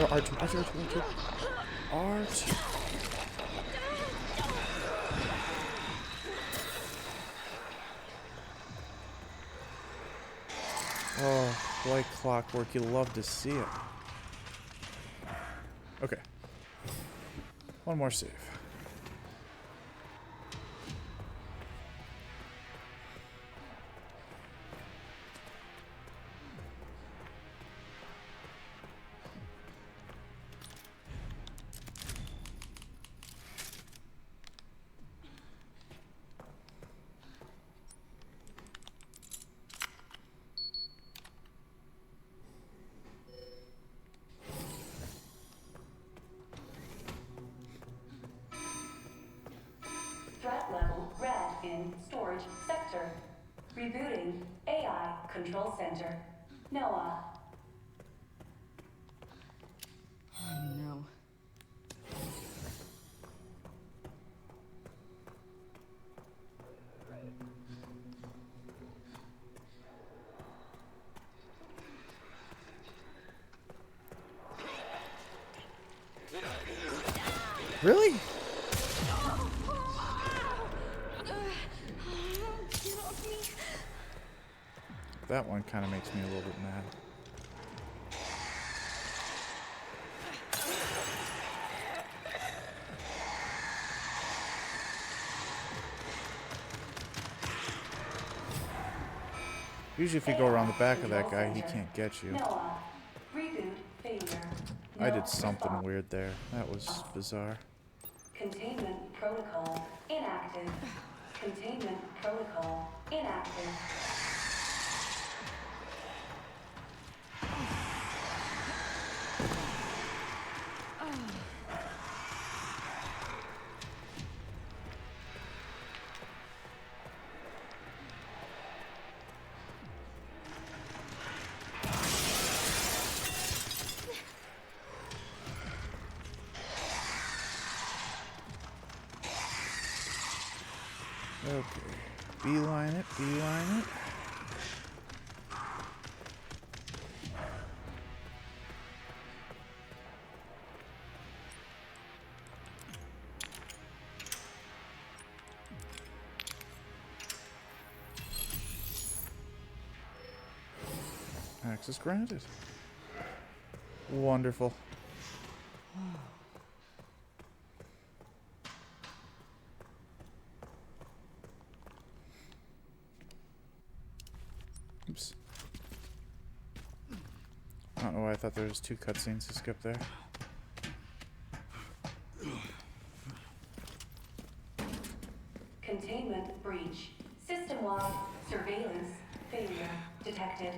Oh, R2, R2, R2, R2. R2. Oh, like clockwork, you love to see it. Okay. One more save. Threat level red in storage sector. Rebooting AI control center. Noah. Oh no. Really? Get off me. That one kind of makes me a little bit mad. Usually if you go around the back of that guy, he can't get you. Noah. Reboot failure. I No did something response. weird there. That was bizarre. Containment protocol inactive. Containment protocol inactive. Okay. Beeline it, beeline it. Access granted. Wonderful. Oops. I don't know why I thought there was 2 cutscenes to skip there. Containment breach. System-wide surveillance failure detected.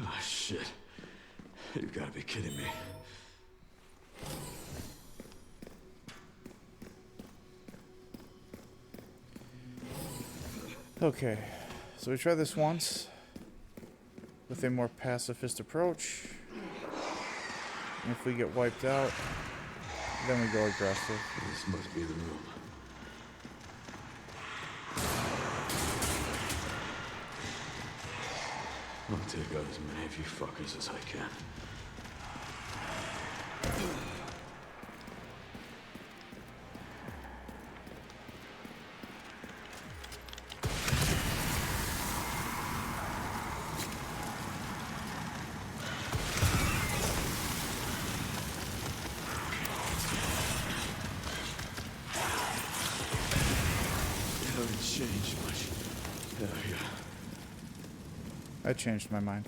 Oh, shit. You've got to be kidding me. Okay, so we try this once with a more pacifist approach. And if we get wiped out, then we go aggressive. This must be the room. I'll take out as many of you fuckers as I can. There we go. I changed my mind.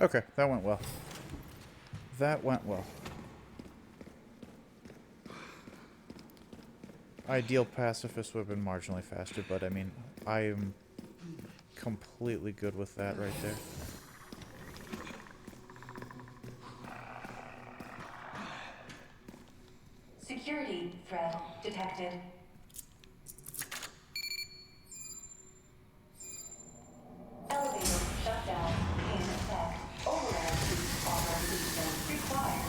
Okay, that went well. That went well. Ideal pacifist would have been marginally faster, but I mean, I am completely good with that right there. Security threat detected. Elevator shut down. In effect. Overall authorization required.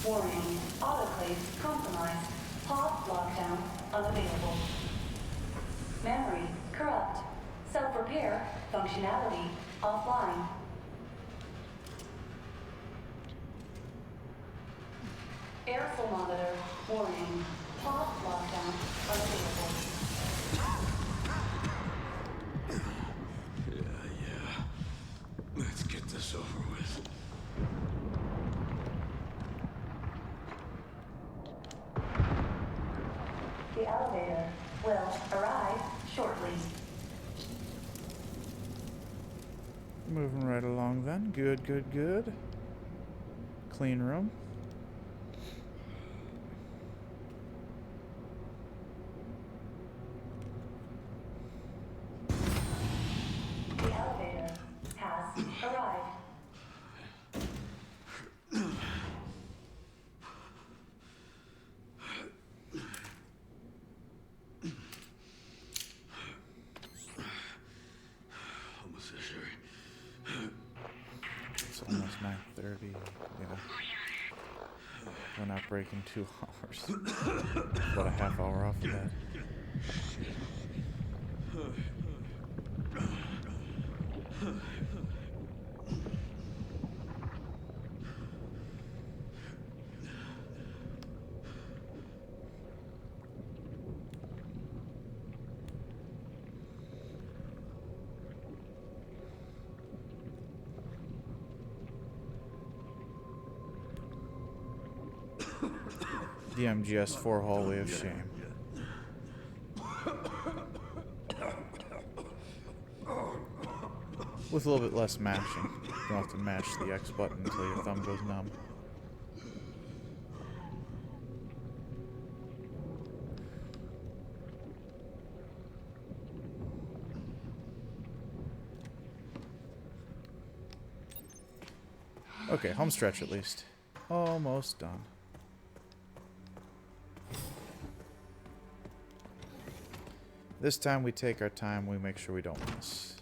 Warning. Autoclave compromised. Pod lockdown unavailable. Memory corrupt. Self-repair functionality offline. Airflow monitor warning. Pod lockdown unavailable. Yeah. Let's get this over with. The elevator will arrive shortly. Moving right along then. Good, good, good. Clean room. The elevator has arrived. Almost there, Sherry. It's almost 9:30. Yeah. We're not breaking 2 hours. About a half hour off of that. The MGS4 hallway of shame. With a little bit less mashing. You don't have to mash the X button until your thumb goes numb. Okay, home stretch at least. Almost done. This time we take our time, we make sure we don't miss.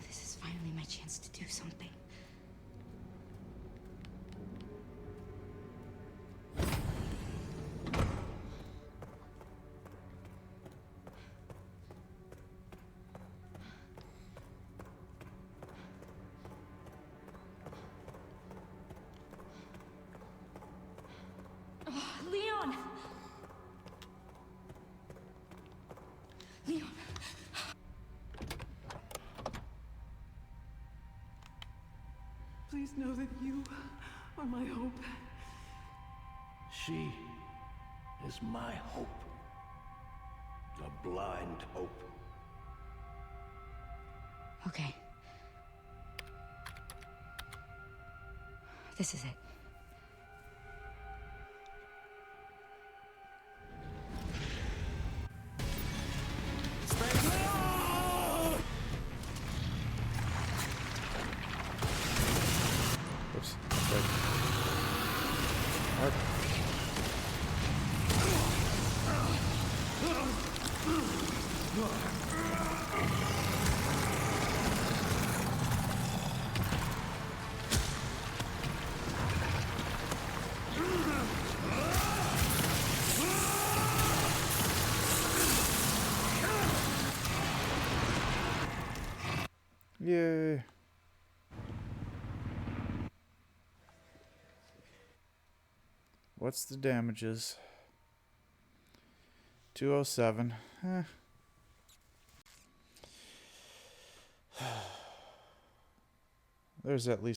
This is finally my chance to do something. Leon! Leon! Please know that you are my hope. She is my hope. A blind hope. Okay. This is it. Oops. Good. Mark. Yay. What's the damages? 207. There's at least